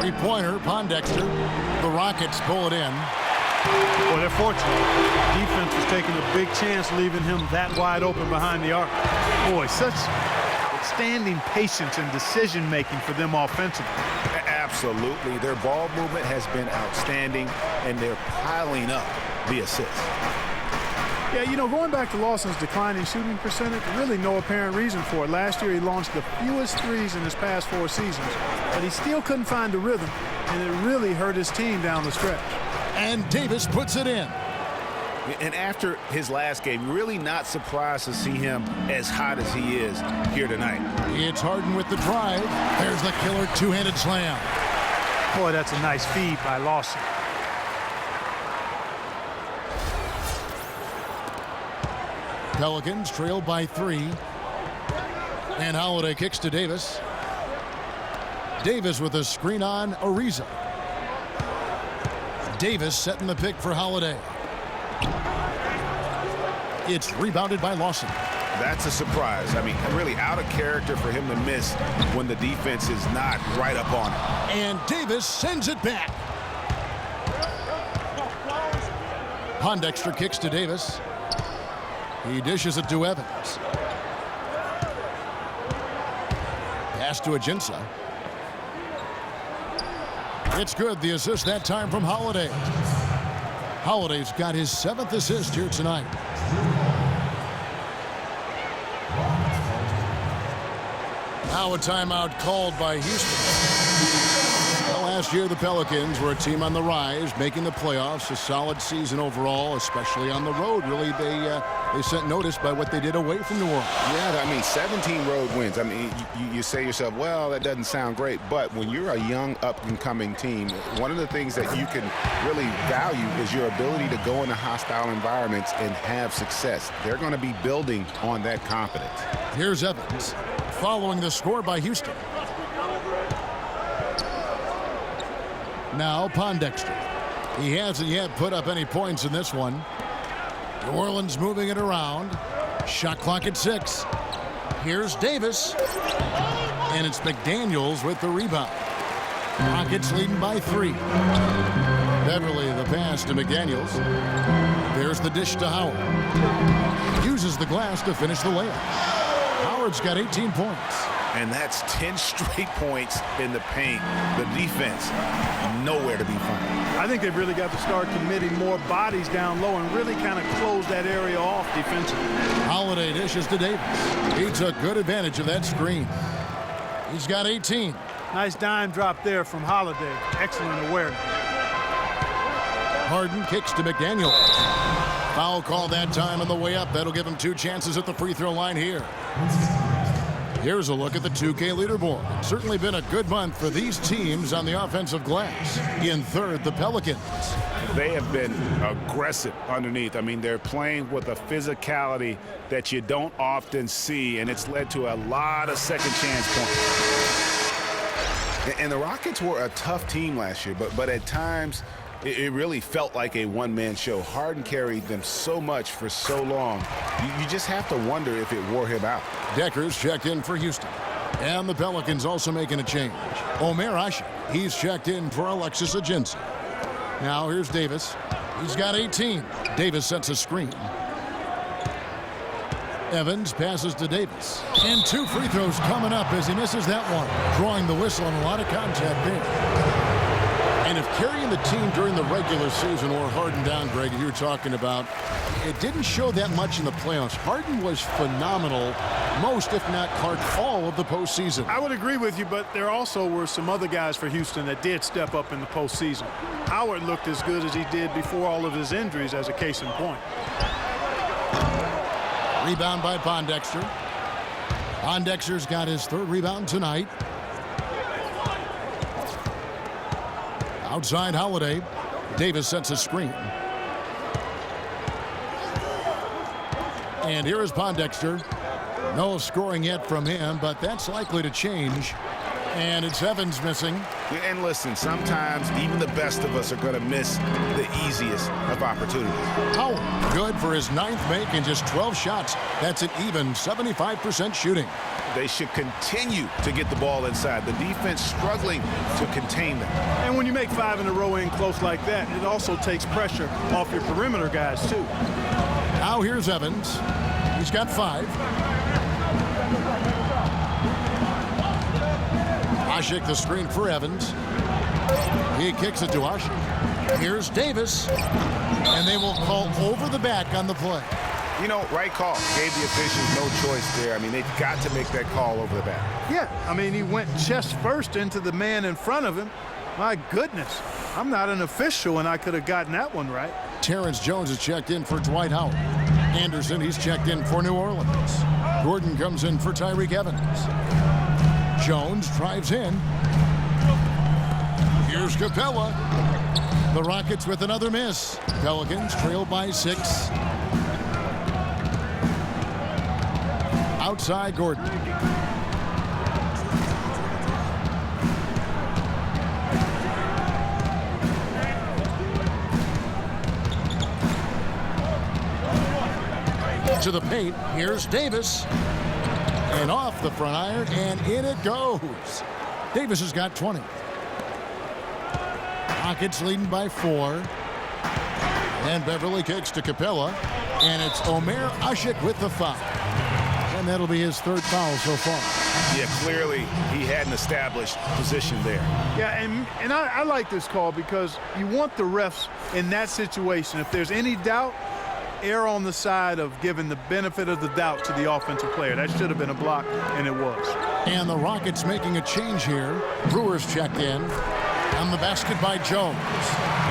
3-pointer, Pondexter. The Rockets pull it in. Well, they're fortunate. Defense was taking a big chance leaving him that wide open behind the arc. Boy, such outstanding patience and decision-making for them offensively. Absolutely. Their ball movement has been outstanding, and they're piling up the assists. Yeah, you know, going back to Lawson's declining shooting percentage, really no apparent reason for it. Last year he launched the fewest threes in his past 4 seasons, but he still couldn't find the rhythm, and it really hurt his team down the stretch. And Davis puts it in. And after his last game, really not surprised to see him as hot as he is here tonight. It's Harden with the drive. There's the killer 2-handed slam. Boy, that's a nice feed by Lawson. Pelicans trail by 3. And Holiday kicks to Davis. Davis with a screen on Ariza. Davis setting the pick for Holiday. It's rebounded by Lawson. That's a surprise. I mean, really out of character for him to miss when the defense is not right up on it. And Davis sends it back. Pondexter kicks to Davis. He dishes it to Evans. Pass to Ajinça. It's good. The assist that time from Holiday. Holiday's got his 7th assist here tonight. Now a timeout called by Houston. Well, last year the Pelicans were a team on the rise, making the playoffs. A solid season overall, especially on the road. Really, they sent notice by what they did away from New Orleans. Yeah, I mean, 17 road wins. I mean, you say to yourself, well, that doesn't sound great. But when you're a young, up-and-coming team, one of the things that you can really value is your ability to go into hostile environments and have success. They're going to be building on that confidence. Here's Evans, following the score by Houston. Now Pondexter. He hasn't yet put up any points in this one. New Orleans moving it around. Shot clock at 6. Here's Davis. And it's McDaniels with the rebound. Rockets leading by 3. Beverly the pass to McDaniels. There's the dish to Howard. Uses the glass to finish the layup. Howard's got 18 points. And that's 10 straight points in the paint. The defense, nowhere to be found. I think they've really got to start committing more bodies down low and really kind of close that area off defensively. Holiday dishes to Davis. He took good advantage of that screen. He's got 18. Nice dime drop there from Holiday. Excellent awareness. Harden kicks to McDaniel. Foul call that time on the way up. That'll give him 2 chances at the free throw line here. Here's a look at the 2K leaderboard. It's certainly been a good month for these teams on the offensive glass. In third, the Pelicans. They have been aggressive underneath. I mean, they're playing with a physicality that you don't often see, and it's led to a lot of second chance points. And the Rockets were a tough team last year, but at times it really felt like a one-man show. Harden carried them so much for so long. You just have to wonder if it wore him out. Decker's checked in for Houston. And the Pelicans also making a change. Omer Asik, he's checked in for Alexis Ajinça. Now here's Davis. He's got 18. Davis sets a screen. Evans passes to Davis. And 2 free throws coming up as he misses that one. Drawing the whistle and a lot of contact there. And if carrying the team during the regular season or Harden down, Greg, you were talking about, it didn't show that much in the playoffs. Harden was phenomenal most, if not all of the postseason. I would agree with you, but there also were some other guys for Houston that did step up in the postseason. Howard looked as good as he did before all of his injuries, as a case in point. Rebound by Pondexter. Pondexter's got his 3rd rebound tonight. Outside Holiday. Davis sets a screen. And here is Pondexter. No scoring yet from him, but that's likely to change. And it's Evans missing. And listen, sometimes even the best of us are going to miss the easiest of opportunities. Howard, good for his 9th make and just 12 shots. That's an even 75% shooting. They should continue to get the ball inside. The defense struggling to contain them. And when you make 5 in a row in close like that, it also takes pressure off your perimeter guys, too. Now here's Evans. He's got 5. Asik the screen for Evans. He kicks it to Asik. Here's Davis. And they will call over the back on the play. You know, right call. Gave the officials no choice there. I mean, they've got to make that call over the back. Yeah, I mean, he went chest first into the man in front of him. My goodness, I'm not an official, and I could have gotten that one right. Terrence Jones is checked in for Dwight Howard. Anderson, he's checked in for New Orleans. Gordon comes in for Tyreke Evans. Jones drives in. Here's Here's Capella. The Rockets with another miss. Pelicans trail by 6. Outside Gordon. To the paint. Here's Davis. And off the front iron, and in it goes. Davis has got 20. Rockets leading by 4. And Beverly kicks to Capella. And it's Omer Ashik with the foul. And that'll be his 3rd foul so far. Yeah, clearly he had an established position there. Yeah, and I like this call because you want the refs in that situation. If there's any doubt, err on the side of giving the benefit of the doubt to the offensive player. That should have been a block, and it was. And the Rockets making a change here. Brewers checked in. On the basket by Jones.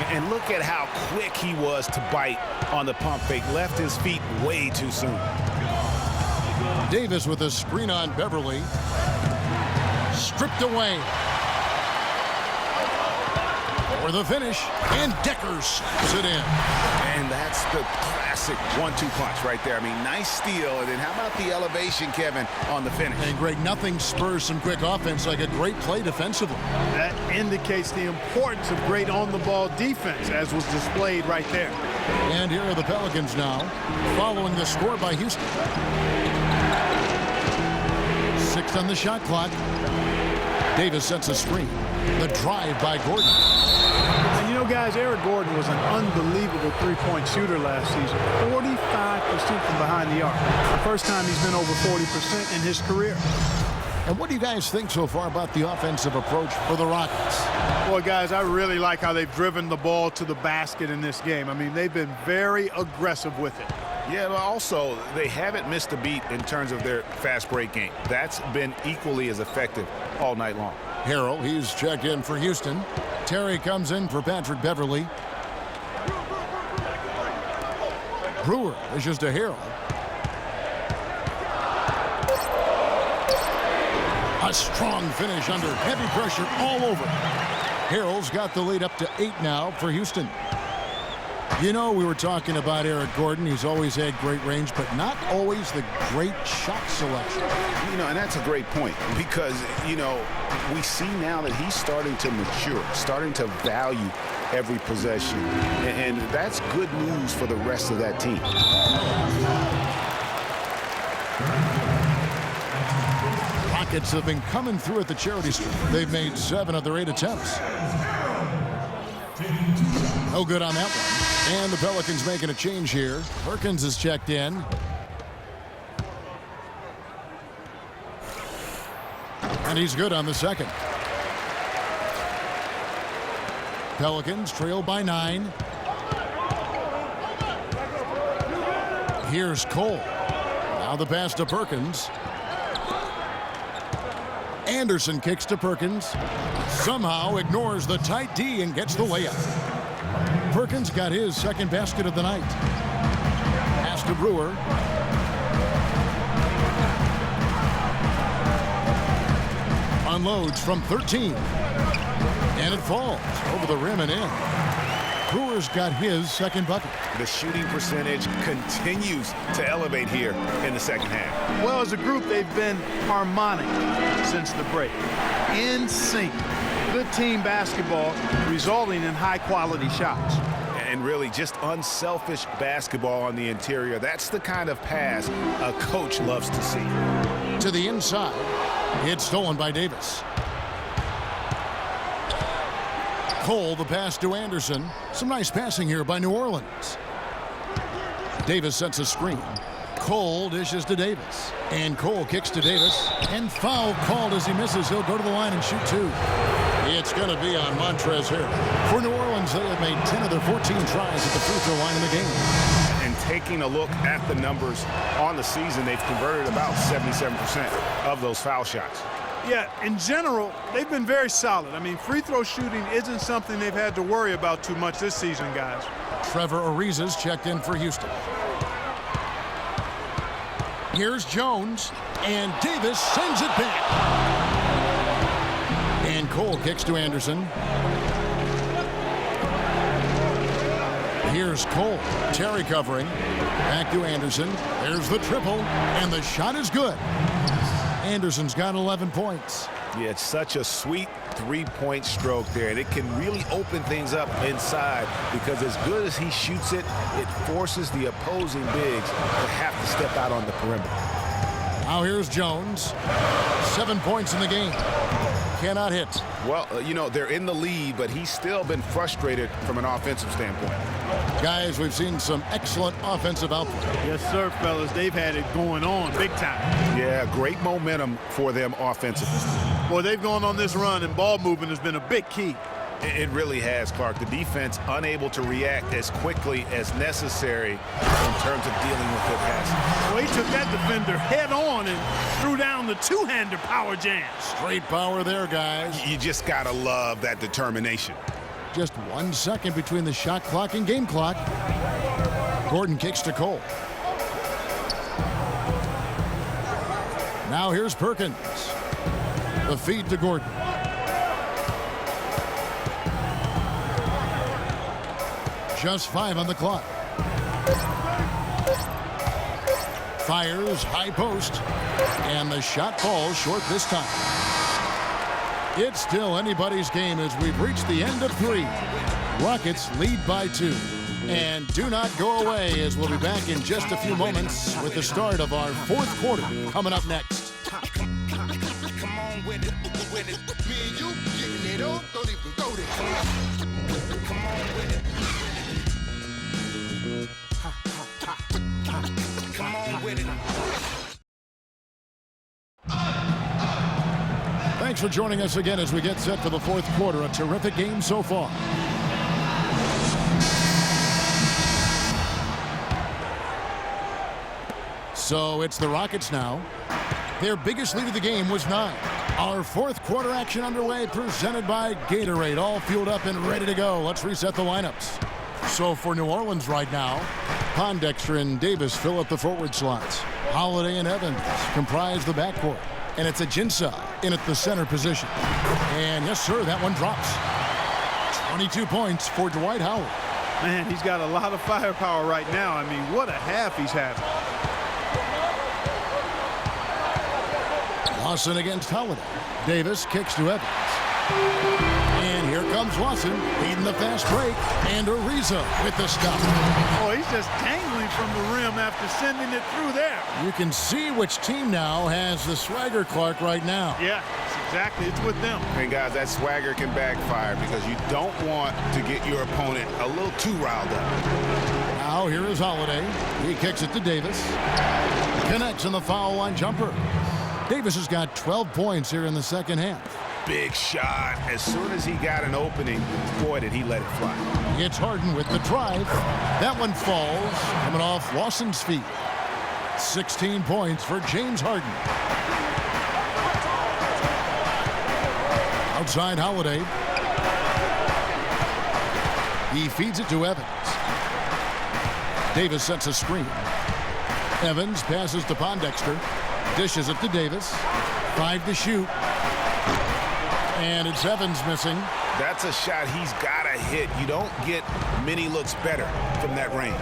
And look at how quick he was to bite on the pump fake. Left his feet way too soon. Davis with a screen on Beverly. Stripped away. For the finish. And Decker slaps it in. And that's the classic 1-2 punch right there. I mean, nice steal. And then how about the elevation, Kevin, on the finish? And Greg, nothing spurs some quick offense like a great play defensively. That indicates the importance of great on-the-ball defense, as was displayed right there. And here are the Pelicans now, following the score by Houston. 6 on the shot clock. Davis sets a screen. The drive by Gordon. And you know, guys, Eric Gordon was an unbelievable three-point shooter last season. 45% from behind the arc. The first time he's been over 40% in his career. And what do you guys think so far about the offensive approach for the Rockets? Boy, guys, I really like how they've driven the ball to the basket in this game. I mean, they've been very aggressive with it. Yeah, but also, they haven't missed a beat in terms of their fast break game. That's been equally as effective all night long. Harrell, he's checked in for Houston. Terry comes in for Patrick Beverly. Brewer is just a Harrell. A strong finish under heavy pressure all over. Harrell's got the lead up to 8 now for Houston. You know, we were talking about Eric Gordon. He's always had great range, but not always the great shot selection. You know, and that's a great point because, you know, we see now that he's starting to mature, starting to value every possession. And that's good news for the rest of that team. Rockets have been coming through at the charity strip. They've made 7 of their 8 attempts. No good on that one. And the Pelicans making a change here. Perkins is checked in. And he's good on the second. Pelicans trail by 9. Here's Cole. Now the pass to Perkins. Anderson kicks to Perkins. Somehow ignores the tight D and gets the layup. Perkins got his second basket of the night. Pass to Brewer. Unloads from 13. And it falls over the rim and in. Brewer's got his second bucket. The shooting percentage continues to elevate here in the second half. Well, as a group, they've been harmonic since the break. In sync. Good team basketball resulting in high-quality shots. And really just unselfish basketball on the interior. That's the kind of pass a coach loves to see. To the inside. It's stolen by Davis. Cole, the pass to Anderson. Some nice passing here by New Orleans. Davis sets a screen. Cole dishes to Davis. And Cole kicks to Davis. And foul called as he misses. He'll go to the line and shoot 2. It's going to be on Montrezl Harrell. For New Orleans, they have made 10 of their 14 tries at the free throw line in the game. And taking a look at the numbers on the season, they've converted about 77% of those foul shots. Yeah, in general, they've been very solid. I mean, free throw shooting isn't something they've had to worry about too much this season, guys. Trevor Ariza's checked in for Houston. Here's Jones, and Davis sends it back. And Cole kicks to Anderson. Here's Cole. Terry covering. Back to Anderson. There's the triple, and the shot is good. Anderson's got 11 points. Yeah, it's such a sweet three-point stroke there, and it can really open things up inside because as good as he shoots it, it forces the opposing bigs to have to step out on the perimeter. Now here's Jones. 7 points in the game. Cannot hit. Well, you know, they're in the lead, but he's still been frustrated from an offensive standpoint. Guys, we've seen some excellent offensive output. Yes, sir, fellas. They've had it going on big time. Yeah, great momentum for them offensively. Boy, they've gone on this run, and ball movement has been a big key. It really has, Clark. The defense unable to react as quickly as necessary in terms of dealing with their passes. Well, he took that defender head on and threw down the two-hander power jam. Straight power there, guys. You just got to love that determination. Just 1 second between the shot clock and game clock. Gordon kicks to Cole. Now here's Perkins. The feed to Gordon. Just 5 on the clock. Fires, high post, and the shot falls short this time. It's still anybody's game as we've reached the end of 3. Rockets lead by 2. And do not go away as we'll be back in just a few moments with the start of our 4th quarter coming up next. Come on with it. Me and you getting it up, don't even go there. Come on with it. Come on with it. Thanks for joining us again as we get set for the 4th quarter. A terrific game so far. So it's the Rockets now. Their biggest lead of the game was 9. Our 4th quarter action underway, presented by Gatorade. All fueled up and ready to go. Let's reset the lineups. So for New Orleans right now, Pondexter and Davis fill up the forward slots. Holiday and Evans comprise the backcourt. And it's Ajinça in at the center position. And yes, sir, that one drops. 22 points for Dwight Howard. Man, he's got a lot of firepower right now. I mean, what a half he's having. Lawson against Holiday. Davis kicks to Evans. And here comes Lawson leading the fast break. And Ariza with the stop. Oh, he's just dangling from the rim after sending it through there. You can see which team now has the swagger, Clark, right now. Yeah, exactly. It's with them. And guys, that swagger can backfire because you don't want to get your opponent a little too riled up. Now here is Holiday. He kicks it to Davis. Connects on the foul line jumper. Davis has got 12 points here in the second half. Big shot. As soon as he got an opening, boy, did he let it fly. It's Harden with the drive. That one falls, coming off Lawson's feet. 16 points for James Harden. Outside Holiday. He feeds it to Evans. Davis sets a screen. Evans passes to Pondexter. Dishes it to Davis. 5 to shoot. And it's Evans missing. That's a shot he's got to hit. You don't get many looks better from that range.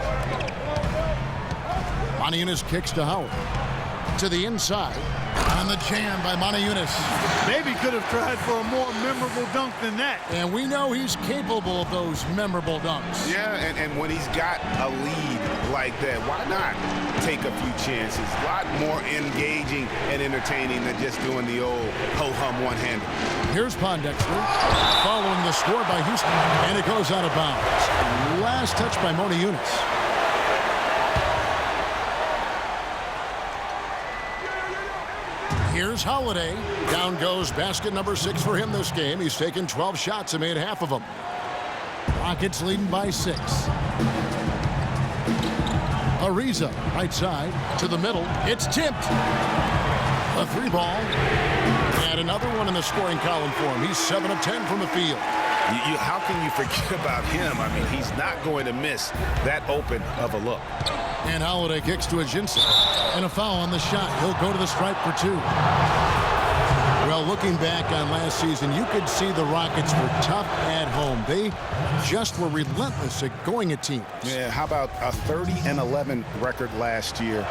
Moniunas kicks to Howard. To the inside. On the jam by Moniunas. Maybe could have tried for a more memorable dunk than that. And we know he's capable of those memorable dunks. Yeah, and when he's got a lead like that, why not take a few chances? A lot more engaging and entertaining than just doing the old ho-hum one-hander. Here's Pondexter following the score by Houston, and it goes out of bounds. Last touch by Moniunas. Here's Holiday. Down goes basket number 6 for him this game. He's taken 12 shots and made half of them. Rockets leading by 6. Ariza, right side, to the middle. It's tipped. A 3-ball. And another one in the scoring column for him. He's 7 of 10 from the field. How can you forget about him? I mean, he's not going to miss that open of a look. And Holiday kicks to Ajinça. And a foul on the shot. He'll go to the stripe for 2. Well, Well, looking back on last season, you could see the Rockets were tough at home. They just were relentless at going at teams. Yeah, how about a 30-11 record last year?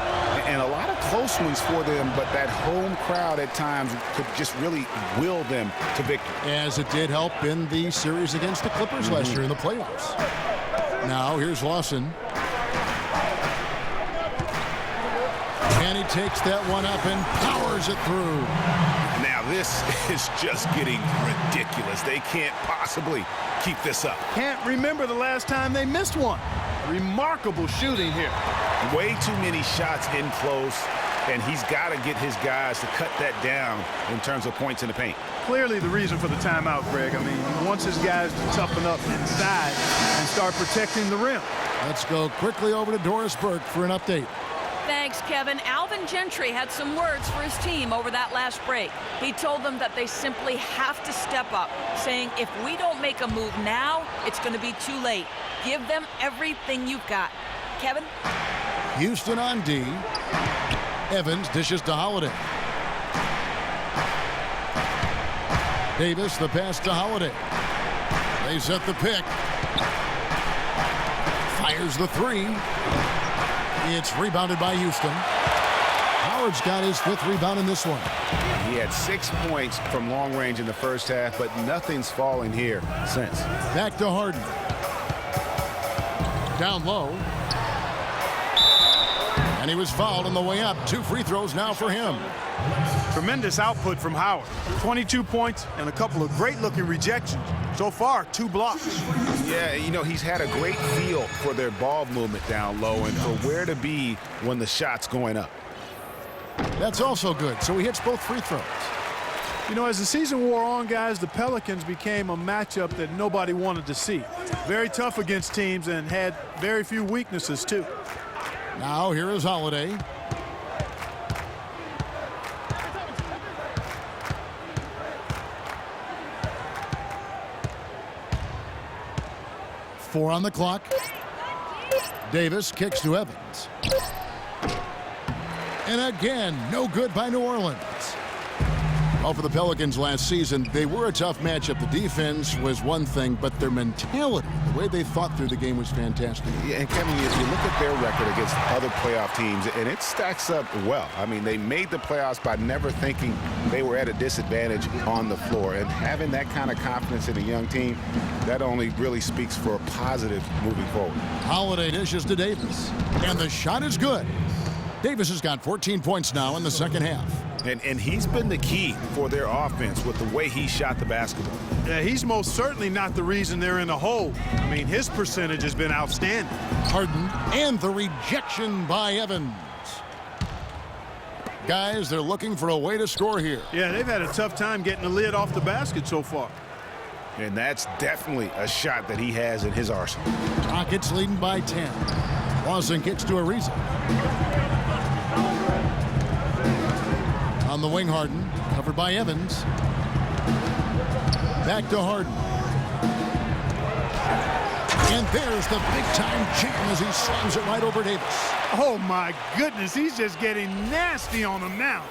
And a lot of close ones for them, but that home crowd at times could just really will them to victory. As it did help in the series against the Clippers last year in the playoffs. Now, here's Lawson. And he takes that one up and powers it through. Now, this is just getting ridiculous. They can't possibly keep this up. Can't remember the last time they missed one. Remarkable shooting here. Way too many shots in close, and he's got to get his guys to cut that down in terms of points in the paint. Clearly the reason for the timeout, Greg. I mean, he wants his guys to toughen up inside and start protecting the rim. Let's go quickly over to Doris Burke for an update. Thanks, Kevin. Alvin Gentry had some words for his team over that last break. He told them that they simply have to step up, saying if we don't make a move now, it's going to be too late. Give them everything you've got. Kevin? Houston on D. Evans dishes to Holiday. Davis, the pass to Holiday. They set the pick. Fires the three. It's rebounded by Houston. Howard's got his 5th rebound in this one. He had 6 points from long range in the first half, but nothing's fallen here since. Back to Harden. Down low. And he was fouled on the way up. 2 free throws now for him. Tremendous output from Howard. 22 points and a couple of great-looking rejections. So far, 2 blocks. Yeah, you know, he's had a great feel for their ball movement down low and for where to be when the shot's going up. That's also good. So he hits both free throws. You know, as the season wore on, guys, the Pelicans became a matchup that nobody wanted to see. Very tough against teams and had very few weaknesses, too. Now here is Holiday. Four on the clock. Davis kicks to Evans. And again, no good by New Orleans. Well, for the Pelicans last season, they were a tough matchup. The defense was one thing, but their mentality, the way they thought through the game was fantastic. Yeah, and Kevin, if you look at their record against other playoff teams, and it stacks up well. I mean, they made the playoffs by never thinking they were at a disadvantage on the floor. And having that kind of confidence in a young team, that only really speaks for a positive moving forward. Holiday dishes to Davis, and the shot is good. Davis has got 14 points now in the second half. And he's been the key for their offense with the way he shot the basketball. Yeah, he's most certainly not the reason they're in the hole. I mean, his percentage has been outstanding. Harden and the rejection by Evans. Guys, they're looking for a way to score here. Yeah, they've had a tough time getting the lid off the basket so far. And that's definitely a shot that he has in his arsenal. Rockets leading by 10. Lawson kicks to Ariza. On the wing, Harden, covered by Evans. Back to Harden. And there's the big-time jam as he slams it right over Davis. Oh, my goodness, he's just getting nasty on him now.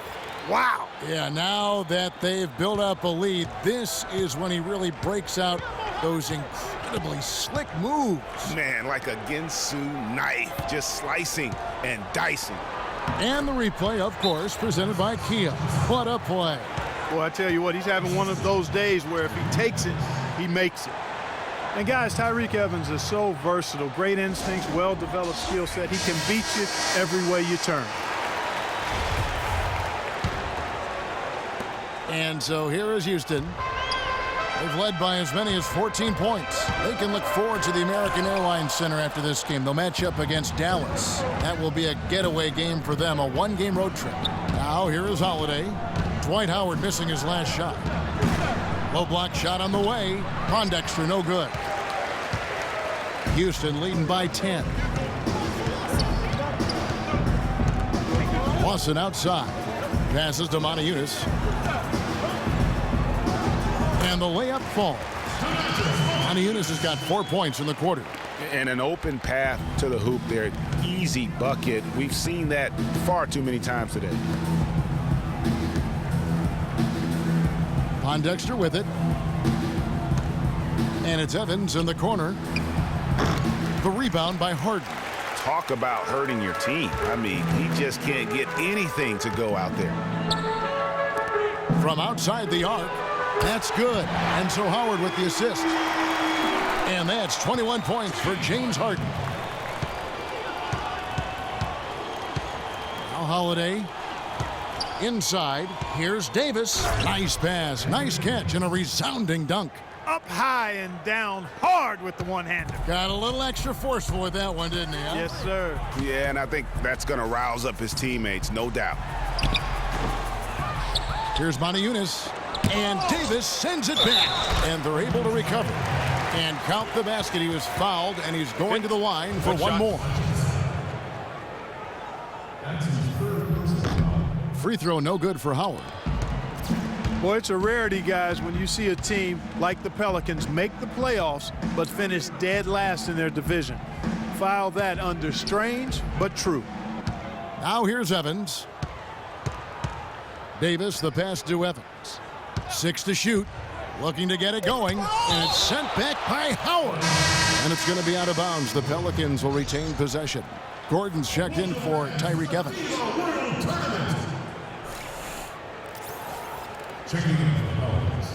Wow. Yeah, now that they've built up a lead, this is when he really breaks out those incredibly slick moves. Man, like a Ginsu knife, just slicing and dicing. And the replay, of course, presented by Kia. What a play. Well, I tell you what, he's having one of those days where if he takes it, he makes it. And, guys, Tyreke Evans is so versatile. Great instincts, well-developed skill set. He can beat you every way you turn. And so here is Houston. They've led by as many as 14 points. They can look forward to the American Airlines Center after this game. They'll match up against Dallas. That will be a getaway game for them, a one-game road trip. Now here is Holiday. Dwight Howard missing his last shot. Low block shot on the way. Pondexter no good. Houston leading by 10. Lawson outside. Passes to Motiejunas. And the layup falls. Motiejunas has got 4 points in the quarter. And an open path to the hoop there. Easy bucket. We've seen that far too many times today. Pondexter with it. And it's Evans in the corner. The rebound by Harden. Talk about hurting your team. I mean, he just can't get anything to go out there. From outside the arc, that's good. And so Howard with the assist. And that's 21 points for James Harden. Now Holiday inside. Here's Davis. Nice pass, nice catch, and a resounding dunk. Up high and down hard with the one-hander. Got a little extra forceful with that one, didn't he? Huh? Yes, sir. Yeah, and I think that's going to rouse up his teammates, no doubt. Here's Moniunas, and Davis sends it back, and they're able to recover. And count the basket. He was fouled, and he's going to the line for one more. Free throw no good for Howard. Boy, it's a rarity, guys, when you see a team like the Pelicans make the playoffs but finish dead last in their division. File that under strange but true. Now here's Evans. Davis, the pass to Evans. 6 to shoot. Looking to get it going. And it's sent back by Howard. And it's going to be out of bounds. The Pelicans will retain possession. Gordon's checked in for Tyreke Evans. Checking in for Pelicans.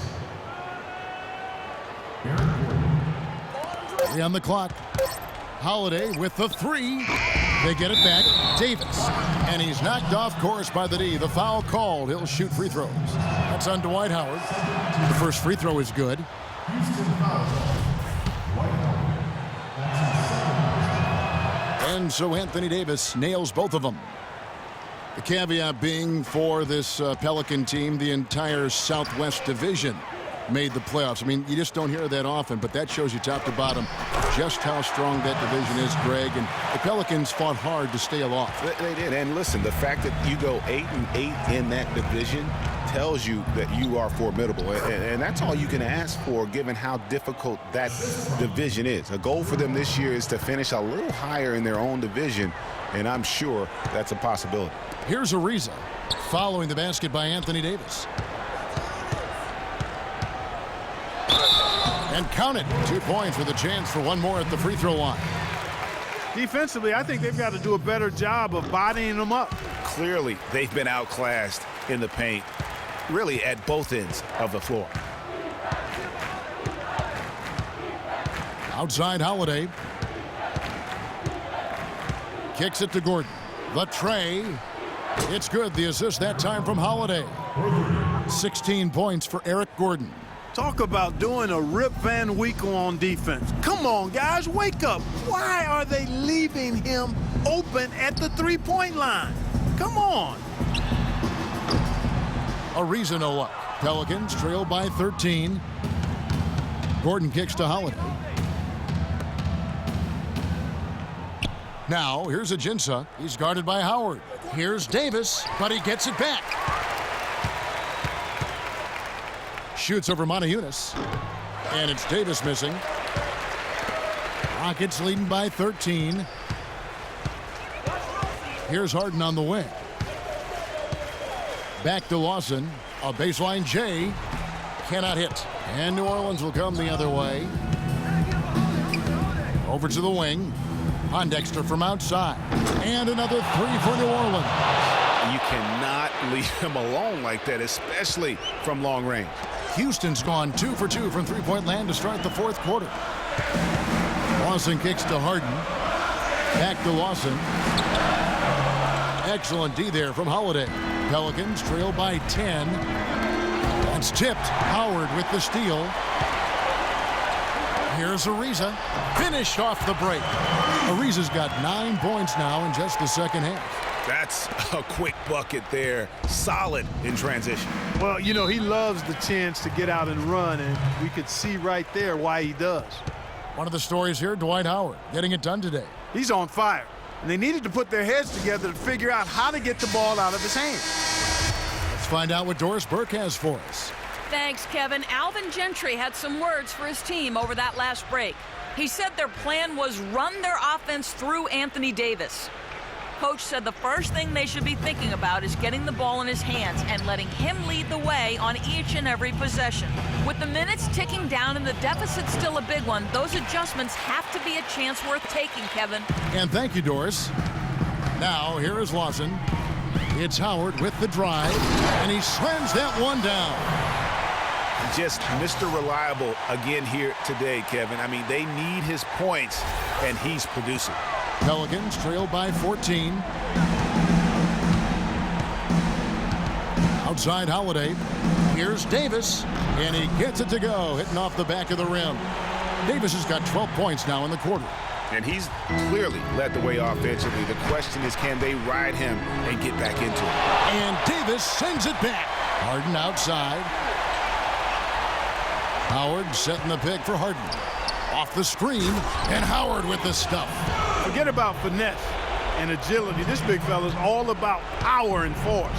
Three on the clock. Holiday with the three. They get it back. Davis. And he's knocked off course by the D. The foul called. He'll shoot free throws. That's on Dwight Howard. The first free throw is good. And so Anthony Davis nails both of them. The caveat being for this Pelican team, the entire Southwest Division made the playoffs. I mean, you just don't hear that often, but that shows you top to bottom just how strong that division is, Greg. And the Pelicans fought hard to stay aloft. They did. And listen, the fact that you go 8-8 in that division tells you that you are formidable. And that's all you can ask for, given how difficult that division is. A goal for them this year is to finish a little higher in their own division, and I'm sure that's a possibility. Here's Ariza following the basket by Anthony Davis. And count it. 2 points with a chance for one more at the free throw line. Defensively, I think they've got to do a better job of bodying them up. Clearly, they've been outclassed in the paint, really at both ends of the floor. Outside Holiday. Kicks it to Gordon. The tray. It's good. The assist that time from Holiday. 16 points for Eric Gordon. Talk about doing a Rip Van Winkle on defense. Come on, guys, wake up. Why are they leaving him open at the three-point line? Come on. Ariza no luck. Pelicans trail by 13. Gordon kicks to Holiday. Now, here's Ajinça. He's guarded by Howard. Here's Davis, but he gets it back. Shoots over Moniunas. And it's Davis missing. Rockets leading by 13. Here's Harden on the wing. Back to Lawson. A baseline J. Cannot hit. And New Orleans will come the other way. Over to the wing. Pondexter from outside. And another three for New Orleans. You cannot leave him alone like that, especially from long range. Houston's gone 2 for 2 from three-point land to start the fourth quarter. Lawson kicks to Harden. Back to Lawson. Excellent D there from Holiday. Pelicans trail by 10. That's tipped. Howard with the steal. Here's Ariza. Finished off the break. Ariza's got 9 points now in just the second half. That's a quick bucket there. Solid in transition. Well, you know, he loves the chance to get out and run, and we could see right there why he does. One of the stories here, Dwight Howard getting it done today. He's on fire, and they needed to put their heads together to figure out how to get the ball out of his hands. Let's find out what Doris Burke has for us. Thanks, Kevin. Alvin Gentry had some words for his team over that last break. He said their plan was run their offense through Anthony Davis. Coach said the first thing they should be thinking about is getting the ball in his hands and letting him lead the way on each and every possession. With the minutes ticking down and the deficit still a big one, those adjustments have to be a chance worth taking, Kevin. And thank you, Doris. Now, here is Lawson. It's Howard with the drive, and he slams that one down. Just Mr. Reliable again here today, Kevin. I mean, they need his points, and he's producing. Pelicans trailed by 14. Outside Holiday. Here's Davis, and he gets it to go, hitting off the back of the rim. Davis has got 12 points now in the quarter. And he's clearly led the way offensively. The question is, can they ride him and get back into it? And Davis sends it back. Harden outside. Howard setting the pick for Harden. Off the screen, and Howard with the stuff. Forget about finesse and agility. This big fella's all about power and force.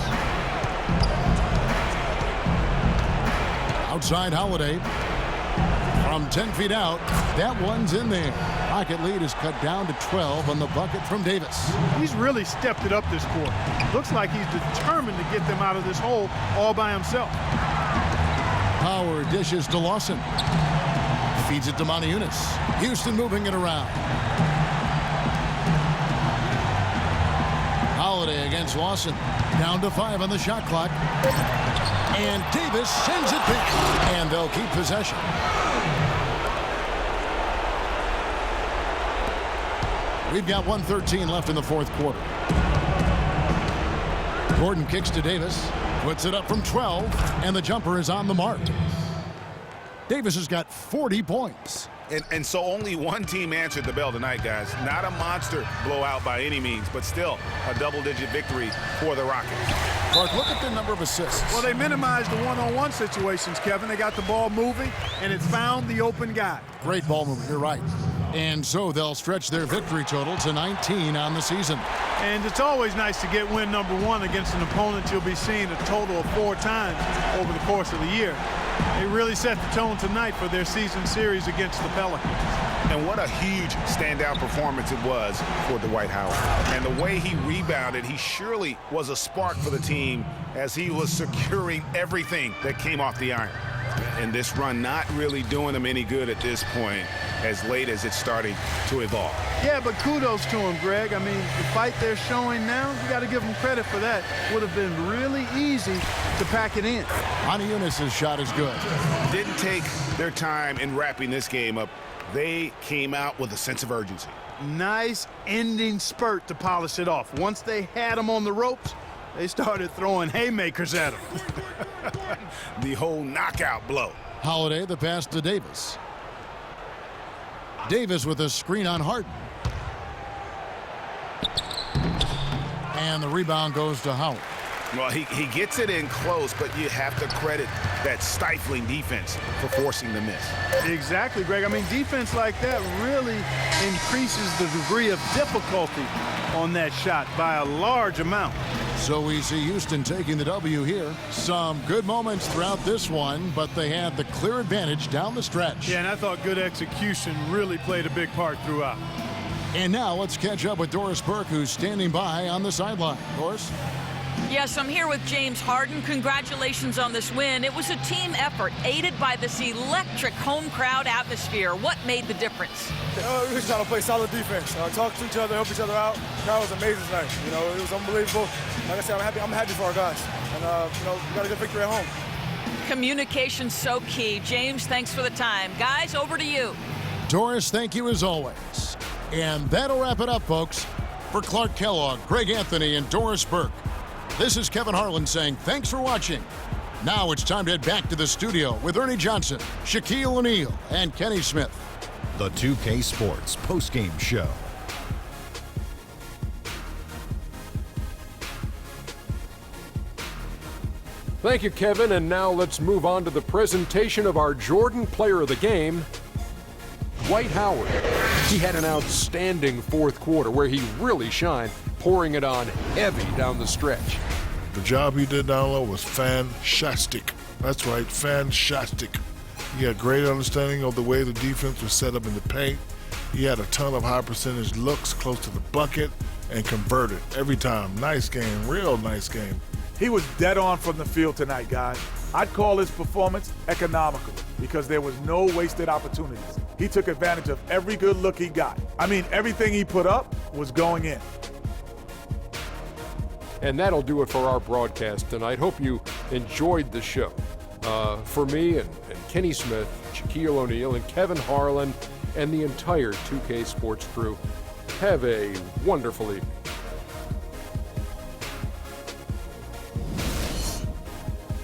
Outside Holiday. From 10 feet out, that one's in there. Rocket lead is cut down to 12 on the bucket from Davis. He's really stepped it up this quarter. Looks like he's determined to get them out of this hole all by himself. Howard dishes to Lawson. Feeds it to Moniunas. Houston moving it around. Holiday against Lawson. Down to 5 on the shot clock. And Davis sends it back. And they'll keep possession. We've got 1:13 left in the fourth quarter. Gordon kicks to Davis. Puts it up from 12. And the jumper is on the mark. Davis has got 40 points. And so only one team answered the bell tonight, guys. Not a monster blowout by any means, but still a double-digit victory for the Rockets. Clark, look at the number of assists. Well, they minimized the one-on-one situations, Kevin. They got the ball moving, and it found the open guy. Great ball movement, you're right. And so they'll stretch their victory total to 19 on the season. And it's always nice to get win number 1 against an opponent you'll be seeing a total of 4 times over the course of the year. They really set the tone tonight for their season series against the Pelicans. And what a huge standout performance it was for Dwight Howard. And the way he rebounded, he surely was a spark for the team as he was securing everything that came off the iron. And this run not really doing him any good at this point, as late as it's starting to evolve. Yeah, but kudos to him, Greg. I mean, the fight they're showing now, you got to give them credit for that. Would have been really easy to pack it in. Moniunas' shot is good. Didn't take their time in wrapping this game up. They came out with a sense of urgency. Nice ending spurt to polish it off. Once they had him on the ropes, they started throwing haymakers at him. The whole knockout blow. Holiday, the pass to Davis. Davis with a screen on Harden. And the rebound goes to Howard. Well, he gets it in close, but you have to credit that stifling defense for forcing the miss. Exactly, Greg. I mean, defense like that really increases the degree of difficulty on that shot by a large amount. So we see Houston taking the W here. Some good moments throughout this one, but they had the clear advantage down the stretch. Yeah, and I thought good execution really played a big part throughout. And now let's catch up with Doris Burke, who's standing by on the sideline. Doris? Yes, I'm here with James Harden. Congratulations on this win. It was a team effort, aided by this electric home crowd atmosphere. What made the difference? We were just trying to play solid defense. Talk to each other, help each other out. That was amazing tonight. You know, it was unbelievable. Like I said, I'm happy for our guys. And, you know, we got a good victory at home. Communication's so key. James, thanks for the time. Guys, over to you. Doris, thank you as always. And that'll wrap it up, folks. For Clark Kellogg, Greg Anthony, and Doris Burke, this is Kevin Harlan saying thanks for watching. Now it's time to head back to the studio with Ernie Johnson, Shaquille O'Neal, and Kenny Smith. The 2K Sports postgame show. Thank you, Kevin. And now let's move on to the presentation of our Jordan Player of the Game, Dwight Howard. He had an outstanding fourth quarter where he really shined, pouring it on heavy down the stretch. The job he did down low was fantastic. That's right, fantastic. He had great understanding of the way the defense was set up in the paint. He had a ton of high percentage looks close to the bucket. and converted every time. Nice game, real nice game. He was dead on from the field tonight, guys. I'd call his performance economical because there was no wasted opportunities. He took advantage of every good look he got. I mean, everything he put up was going in. And that'll do it for our broadcast tonight. Hope you enjoyed the show. For me and Kenny Smith, Shaquille O'Neal, and Kevin Harlan, and the entire 2K Sports crew, have a wonderful evening.